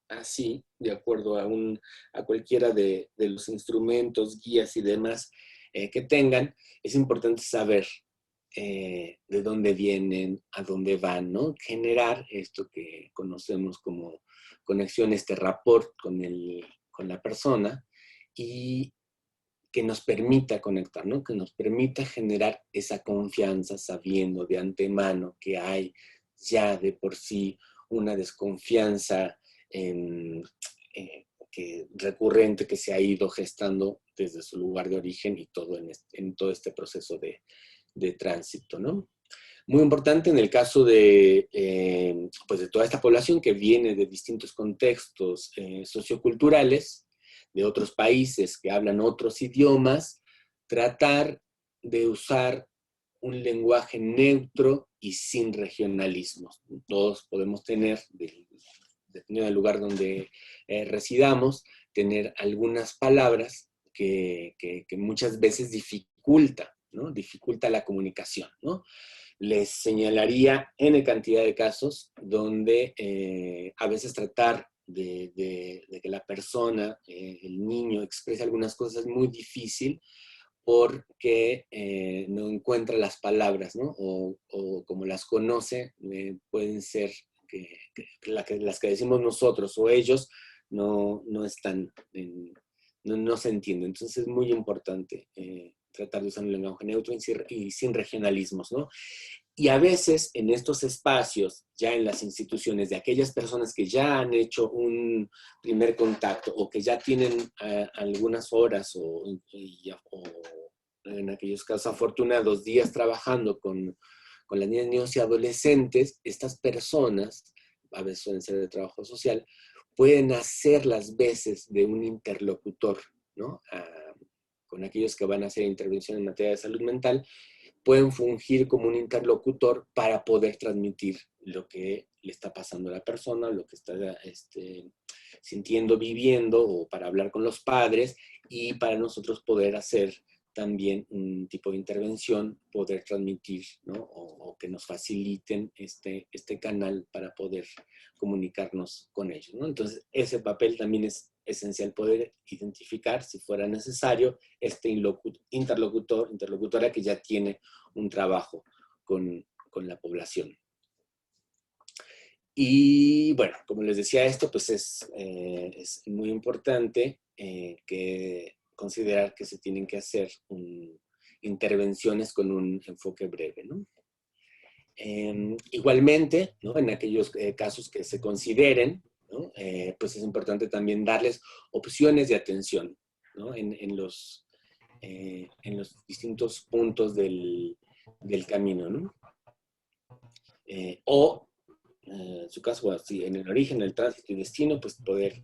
así, de acuerdo a cualquiera de los instrumentos, guías y demás que tengan, es importante saber de dónde vienen, a dónde van, ¿no? Generar esto que conocemos como conexión, este rapport con la persona, y que nos permita conectar, ¿no? Que nos permita generar esa confianza sabiendo de antemano que hay ya de por sí una desconfianza recurrente que se ha ido gestando desde su lugar de origen y todo en todo este proceso de tránsito, ¿no? Muy importante en el caso pues de toda esta población que viene de distintos contextos socioculturales, de otros países que hablan otros idiomas, tratar de usar un lenguaje neutro y sin regionalismos. Todos podemos tener, dependiendo del lugar donde residamos, tener algunas palabras que muchas veces dificulta, ¿no? Dificulta la comunicación, ¿no? les señalaría N cantidad de casos donde a veces tratar de que la persona, el niño, exprese algunas cosas es muy difícil porque no encuentra las palabras, ¿no? O como las conoce, pueden ser las que decimos nosotros o ellos no están, no se entienden. Entonces es muy importante tratar de usar un lenguaje neutro y sin regionalismos, ¿no? Y a veces en estos espacios, ya en las instituciones de aquellas personas que ya han hecho un primer contacto o que ya tienen algunas horas o en aquellos casos afortunados días trabajando con las niñas, niños y adolescentes, estas personas, a veces suelen ser de trabajo social, pueden hacer las veces de un interlocutor, ¿no? Con aquellos que van a hacer intervención en materia de salud mental, pueden fungir como un interlocutor para poder transmitir lo que le está pasando a la persona, lo que está sintiendo, viviendo, o para hablar con los padres, y para nosotros poder hacer también un tipo de intervención, poder transmitir, ¿no? O que nos faciliten este canal para poder comunicarnos con ellos, ¿no? Entonces, ese papel también es esencial, poder identificar, si fuera necesario, este interlocutora que ya tiene un trabajo con la población. Y bueno, como les decía, esto pues es muy importante que considerar que se tienen que hacer intervenciones con un enfoque breve, ¿no? Igualmente, ¿no? En aquellos casos que se consideren, ¿no? Pues es importante también darles opciones de atención, ¿no? En los distintos puntos del camino, ¿no? En su caso, bueno, si en el origen, el tránsito y destino, pues poder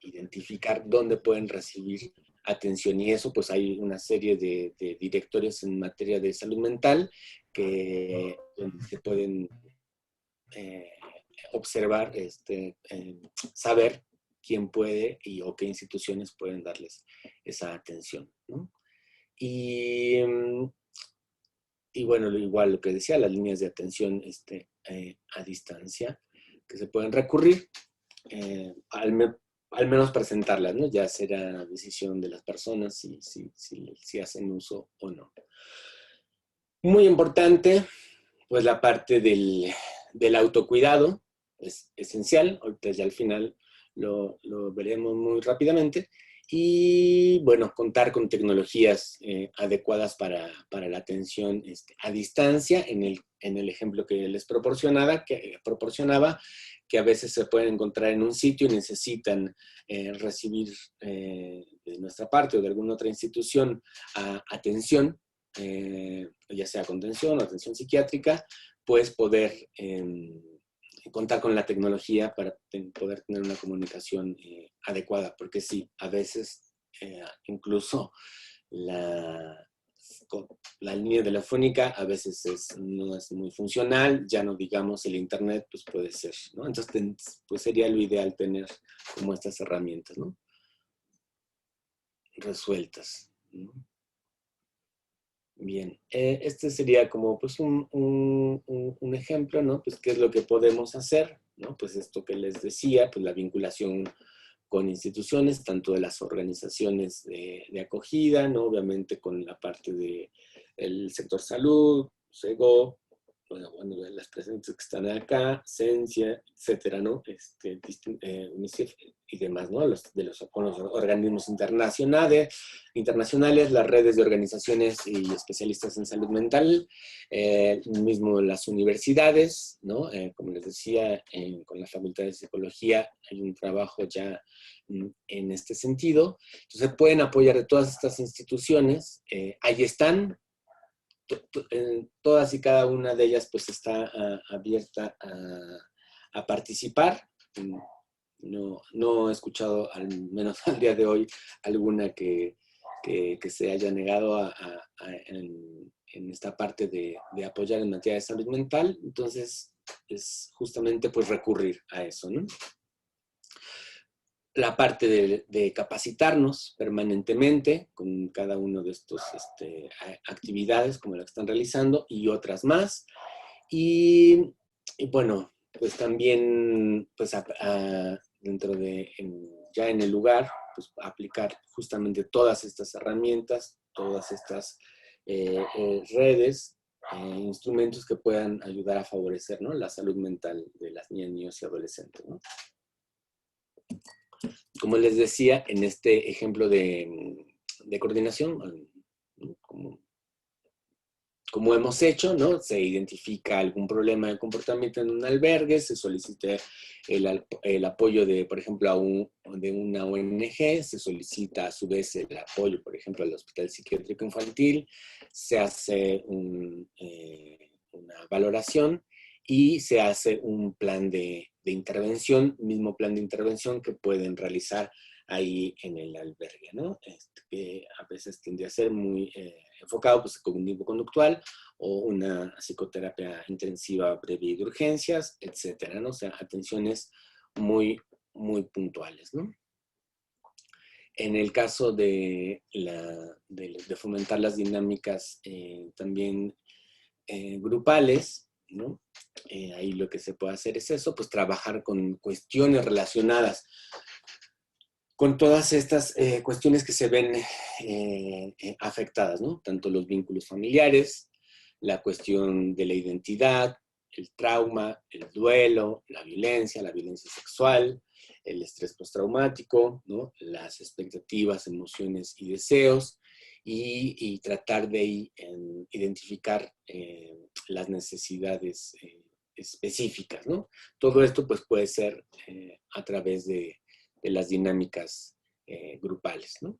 identificar dónde pueden recibir atención. Y eso, pues hay una serie de directorios en materia de salud mental que se pueden observar, saber quién puede o qué instituciones pueden darles esa atención, ¿no? Y bueno, igual lo que decía, las líneas de atención a distancia que se pueden recurrir, al menos presentarlas, ¿no? Ya será decisión de las personas si hacen uso o no. Muy importante, pues la parte del autocuidado es esencial. Ahorita ya al final lo veremos muy rápidamente. Y bueno, contar con tecnologías adecuadas para la atención a distancia, en el ejemplo que les proporcionaba, que a veces se pueden encontrar en un sitio y necesitan recibir de nuestra parte o de alguna otra institución atención, ya sea contención o atención psiquiátrica, pues poder contar con la tecnología para poder tener una comunicación adecuada, porque sí, a veces incluso la línea telefónica a veces no es muy funcional, ya no digamos el internet, pues puede ser, ¿no? Entonces, pues sería lo ideal tener como estas herramientas, ¿no? Resueltas, ¿no? Bien, este sería como pues un ejemplo, ¿no? Pues qué es lo que podemos hacer, ¿no? Pues esto que les decía, pues la vinculación con instituciones, tanto de las organizaciones de acogida, ¿no? Obviamente con la parte del sector salud, SEGO, bueno, las presentes que están acá, Cencia, etcétera, ¿no? UNICEF y demás, ¿no? Con los organismos internacionales, las redes de organizaciones y especialistas en salud mental, mismo las universidades, ¿no? Como les decía, con la Facultad de Psicología hay un trabajo ya en este sentido. Entonces pueden apoyar de todas estas instituciones, ahí están. Todas y cada una de ellas pues está abierta a participar. No he escuchado, al menos al día de hoy, alguna que se haya negado en esta parte de apoyar en materia de salud mental. Entonces es justamente pues recurrir a eso, ¿no? la parte de capacitarnos permanentemente con cada uno de estos actividades como las que están realizando y otras más. Y bueno, pues también pues dentro de, ya en el lugar, pues aplicar justamente todas estas herramientas, todas estas redes, instrumentos que puedan ayudar a favorecer, ¿no?, la salud mental de las niñas, niños y adolescentes, ¿no? Como les decía, en este ejemplo de coordinación, ¿no?, como hemos hecho, ¿no?, se identifica algún problema de comportamiento en un albergue, se solicita el apoyo de, por ejemplo, de una ONG, se solicita a su vez el apoyo, por ejemplo, al Hospital Psiquiátrico Infantil, se hace una valoración y se hace un plan de intervención, mismo plan de intervención que pueden realizar ahí en el albergue, ¿no? Que a veces tiende a ser muy enfocado, pues, cognitivo-conductual o una psicoterapia intensiva previa y de urgencias, etcétera, ¿no? O sea, atenciones muy, muy puntuales, ¿no? En el caso de fomentar las dinámicas también grupales, ¿no? Ahí lo que se puede hacer es eso, pues trabajar con cuestiones relacionadas con todas estas cuestiones que se ven afectadas, ¿no? Tanto los vínculos familiares, la cuestión de la identidad, el trauma, el duelo, la violencia sexual, el estrés postraumático, ¿no?, las expectativas, emociones y deseos, y tratar de identificar las necesidades específicas, ¿no? Todo esto pues puede ser a través de las dinámicas grupales, ¿no?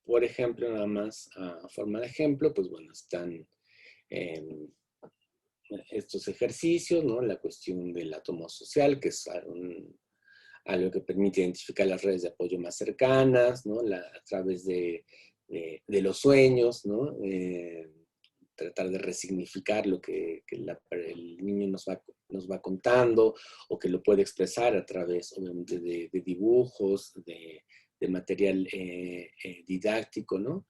Por ejemplo, nada más a forma de ejemplo, pues bueno, están estos ejercicios, ¿no? La cuestión del átomo social, que es algo que permite identificar las redes de apoyo más cercanas, ¿no? A través de los sueños, ¿no? Tratar de resignificar lo que el niño nos va contando, o que lo puede expresar a través, obviamente, de dibujos, de material didáctico, ¿no?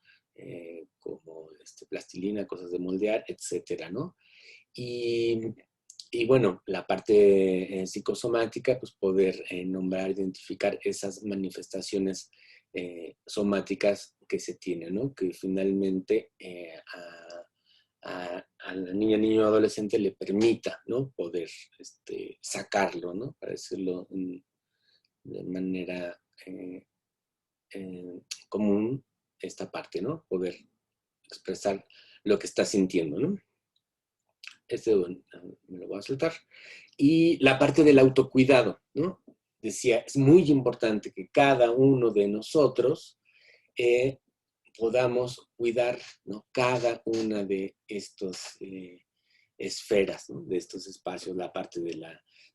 Como plastilina, cosas de moldear, etcétera, ¿no? Y bueno, la parte psicosomática, pues poder nombrar, identificar esas manifestaciones somáticas que se tienen, ¿no? Que finalmente a la niña, niño o adolescente le permita, ¿no?, poder sacarlo, ¿no?, para decirlo de manera común, esta parte, ¿no?, poder expresar lo que está sintiendo, ¿no? Me lo voy a soltar. Y la parte del autocuidado, ¿no? Decía, es muy importante que cada uno de nosotros podamos cuidar, ¿no?, cada una de estas esferas, ¿no?, de estos espacios, la parte de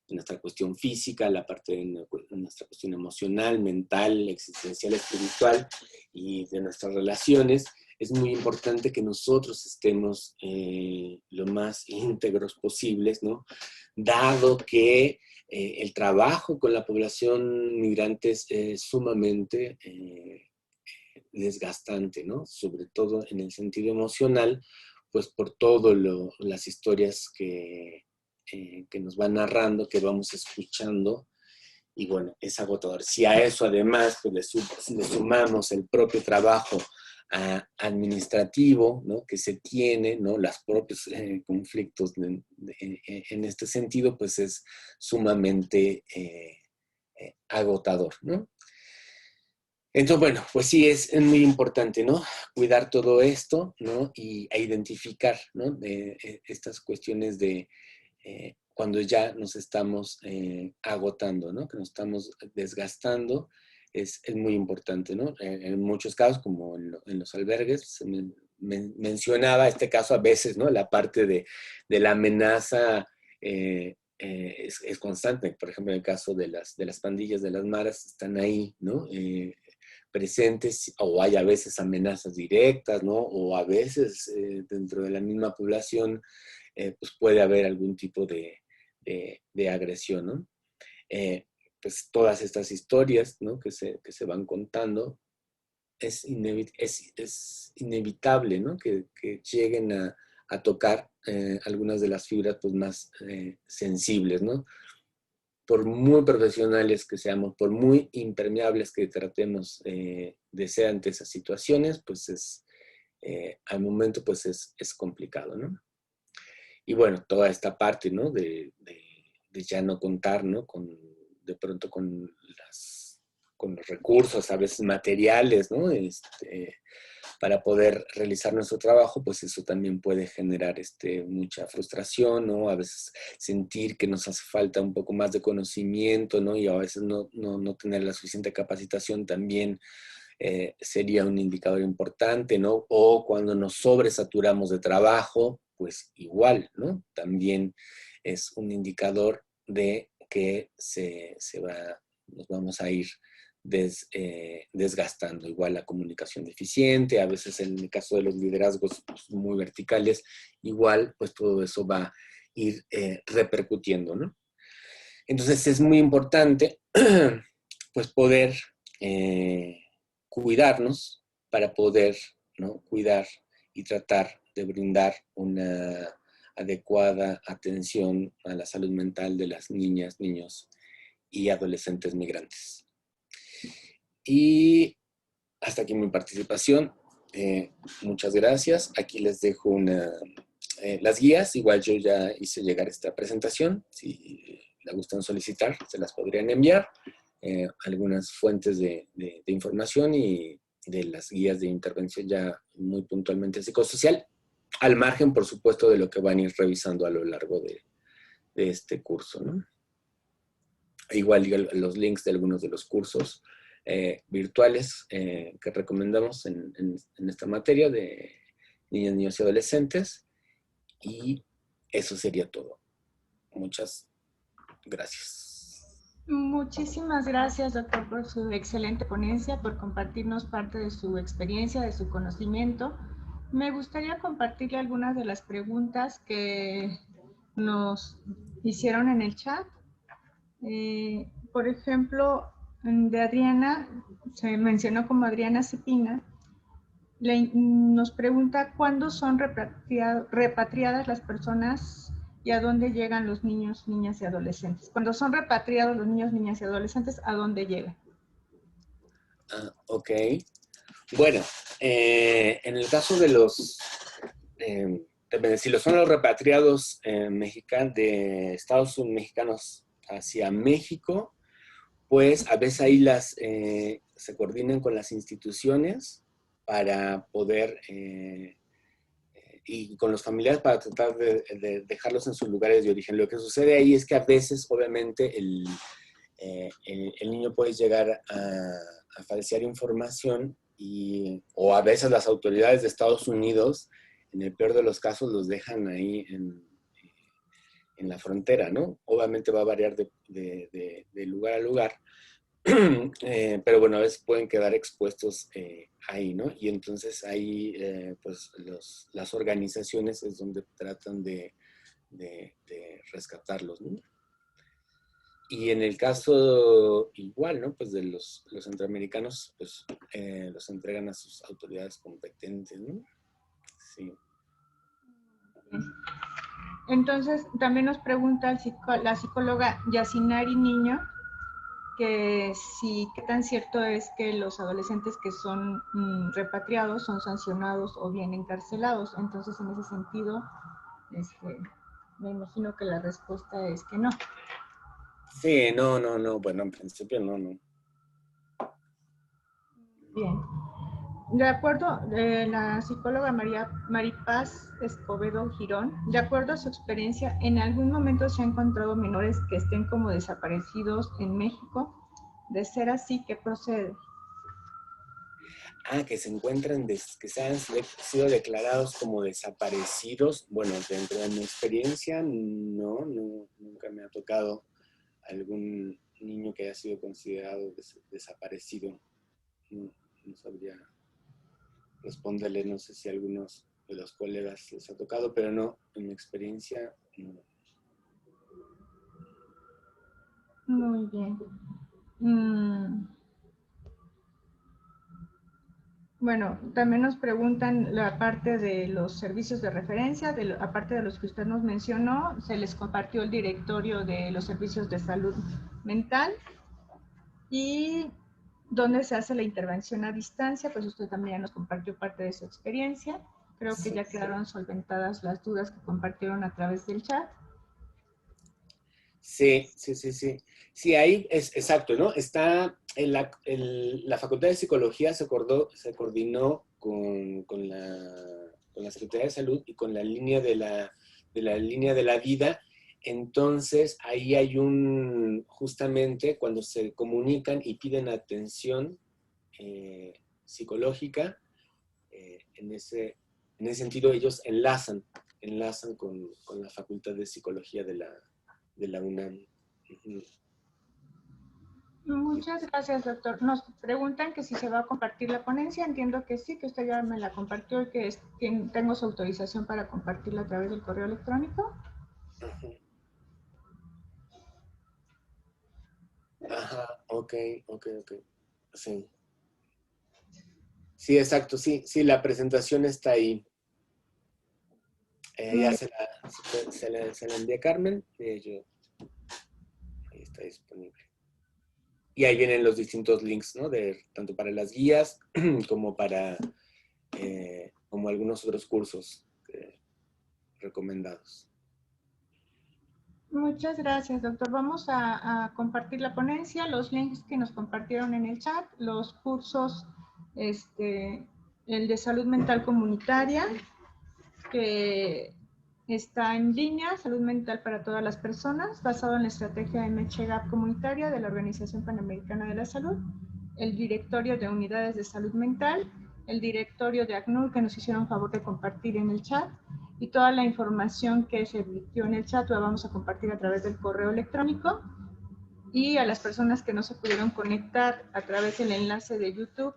nuestra cuestión física, la parte de nuestra cuestión emocional, mental, existencial, espiritual, y de nuestras relaciones. Es muy importante que nosotros estemos lo más íntegros posibles, ¿no? Dado que el trabajo con la población migrante es sumamente desgastante, ¿no? Sobre todo en el sentido emocional, pues por todo las historias que nos van narrando, que vamos escuchando, y bueno, es agotador. Si a eso además pues le sumamos el propio trabajo administrativo, ¿no?, que se tiene, ¿no?, los propios conflictos en este sentido, pues es sumamente agotador, ¿no? Entonces, bueno, pues sí, es muy importante, ¿no?, cuidar todo esto, ¿no?, e identificar, ¿no?, estas cuestiones de cuando ya nos estamos agotando, ¿no?, que nos estamos desgastando, es muy importante, ¿no? En muchos casos, como en los albergues, se mencionaba este caso a veces, ¿no?, la parte de la amenaza es constante. Por ejemplo, en el caso de las pandillas de las maras, están ahí, ¿no?, presentes, o hay a veces amenazas directas, ¿no?, o a veces dentro de la misma población pues puede haber algún tipo de agresión, ¿no? pues todas estas historias, ¿no? que se van contando, es inevitable, ¿no? que lleguen a tocar algunas de las fibras pues, más sensibles, ¿no? Por muy profesionales que seamos, por muy impermeables que tratemos de ser ante esas situaciones, pues al momento pues es complicado, ¿no? Y bueno, toda esta parte, ¿no? De ya no contar, ¿no? De pronto con los recursos, a veces materiales, ¿no? Para poder realizar nuestro trabajo, pues eso también puede generar mucha frustración, ¿no? A veces sentir que nos hace falta un poco más de conocimiento, ¿no? Y a veces no tener la suficiente capacitación también sería un indicador importante, ¿no? O cuando nos sobresaturamos de trabajo, pues igual, ¿no? También es un indicador de que nos vamos a ir desgastando. Igual la comunicación deficiente, a veces en el caso de los liderazgos pues, muy verticales, igual pues todo eso va a ir repercutiendo, ¿no? Entonces es muy importante pues poder cuidarnos para poder, ¿no? Cuidar y tratar de brindar una adecuada atención a la salud mental de las niñas, niños y adolescentes migrantes. Y hasta aquí mi participación. Muchas gracias. Aquí les dejo las guías. Igual yo ya hice llegar esta presentación. Si la gustan solicitar, se las podrían enviar. Algunas fuentes de información y de las guías de intervención ya muy puntualmente psicosocial, al margen, por supuesto, de lo que van a ir revisando a lo largo de este curso, ¿no? Igual los links de algunos de los cursos virtuales que recomendamos en esta materia de niñas, niños y adolescentes. Y eso sería todo. Muchas gracias. Muchísimas gracias, doctor, por su excelente ponencia, por compartirnos parte de su experiencia, de su conocimiento. Me gustaría compartirle algunas de las preguntas que nos hicieron en el chat. Por ejemplo, de Adriana, se mencionó como Adriana Cepina, nos pregunta cuándo son repatriadas las personas y a dónde llegan los niños, niñas y adolescentes. Cuando son repatriados los niños, niñas y adolescentes, ¿a dónde llegan? Ok. Bueno, en el caso de si son los repatriados mexicanos de Estados Unidos mexicanos hacia México, pues a veces ahí se coordinan con las instituciones para poder, y con los familiares para tratar de dejarlos en sus lugares de origen. Lo que sucede ahí es que a veces, obviamente, el niño puede llegar a falsear información o a veces las autoridades de Estados Unidos, en el peor de los casos, los dejan ahí en la frontera, ¿no? Obviamente va a variar de lugar a lugar, pero bueno, a veces pueden quedar expuestos ahí, ¿no? Y entonces ahí, pues, las organizaciones es donde tratan de rescatarlos, ¿no? Y en el caso igual, ¿no? Pues de los centroamericanos, pues los entregan a sus autoridades competentes, ¿no? Sí. Entonces, también nos pregunta la psicóloga Yacinari Niño que qué tan cierto es que los adolescentes que son repatriados son sancionados o bien encarcelados. Entonces, en ese sentido, me imagino que la respuesta es que no. Sí, no. Bueno, en principio no. Bien. De acuerdo, la psicóloga Maripaz Escobedo Girón, de acuerdo a su experiencia, ¿en algún momento se han encontrado menores que estén como desaparecidos en México? De ser así, ¿qué procede? Que se encuentran, que se han sido declarados como desaparecidos. Bueno, dentro de mi experiencia, no, nunca me ha tocado algún niño que haya sido considerado desaparecido. No sabría responderle, no sé si a algunos de los colegas les ha tocado, pero no, en mi experiencia, no. Muy bien. Bueno, también nos preguntan la parte de los servicios de referencia, aparte de los que usted nos mencionó, se les compartió el directorio de los servicios de salud mental y donde se hace la intervención a distancia, pues usted también nos compartió parte de su experiencia. Creo que ya quedaron solventadas las dudas que compartieron a través del chat. Sí. Sí, ahí es exacto, ¿no? Está en la Facultad de Psicología se coordinó con la Secretaría de Salud y con la línea de la línea de la vida. Entonces, ahí hay justamente cuando se comunican y piden atención psicológica, en ese sentido ellos enlazan con la Facultad de Psicología de la UNAM. Muchas gracias, doctor. Nos preguntan que si se va a compartir la ponencia. Entiendo que sí, que usted ya me la compartió y que tengo su autorización para compartirla a través del correo electrónico. Ajá, ok. Sí. Sí, exacto, sí, la presentación está ahí. Ya se la envié a Carmen, y ahí está disponible. Y ahí vienen los distintos links, ¿no? Tanto para las guías como para como algunos otros cursos recomendados. Muchas gracias, doctor. Vamos a compartir la ponencia, los links que nos compartieron en el chat, los cursos, el de salud mental comunitaria, que está en línea, salud mental para todas las personas, basado en la estrategia MHGAP comunitaria de la Organización Panamericana de la Salud, el directorio de unidades de salud mental, el directorio de ACNUR que nos hicieron favor de compartir en el chat, y toda la información que se emitió en el chat la vamos a compartir a través del correo electrónico, y a las personas que no se pudieron conectar a través del enlace de YouTube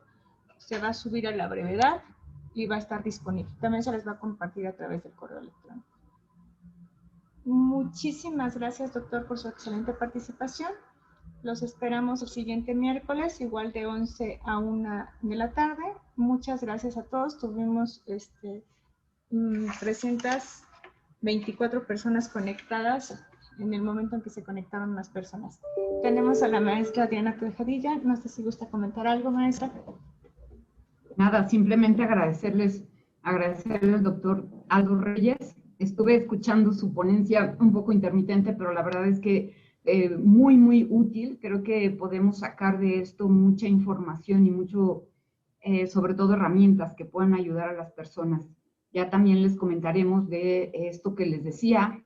se va a subir a la brevedad y va a estar disponible. También se les va a compartir a través del correo electrónico. Muchísimas gracias, doctor, por su excelente participación. Los esperamos el siguiente miércoles, igual de 11 a 1 de la tarde. Muchas gracias a todos. Tuvimos 324 personas conectadas en el momento en que se conectaron más personas. Tenemos a la maestra Diana Tejadilla. No sé si gusta comentar algo, maestra. Nada, simplemente agradecerles al doctor Aldo Reyes. Estuve escuchando su ponencia un poco intermitente, pero la verdad es que muy, muy útil. Creo que podemos sacar de esto mucha información y mucho, sobre todo herramientas que puedan ayudar a las personas. Ya también les comentaremos de esto que les decía,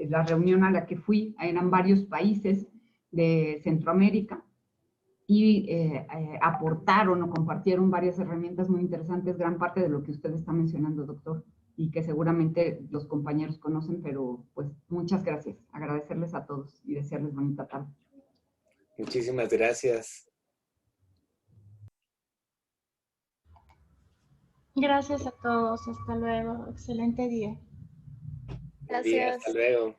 la reunión a la que fui, eran varios países de Centroamérica, y aportaron o compartieron varias herramientas muy interesantes, gran parte de lo que usted está mencionando, doctor, y que seguramente los compañeros conocen, pero pues muchas gracias. Agradecerles a todos y desearles bonita tarde. Muchísimas gracias. Gracias a todos. Hasta luego. Excelente día. Buen día, hasta luego.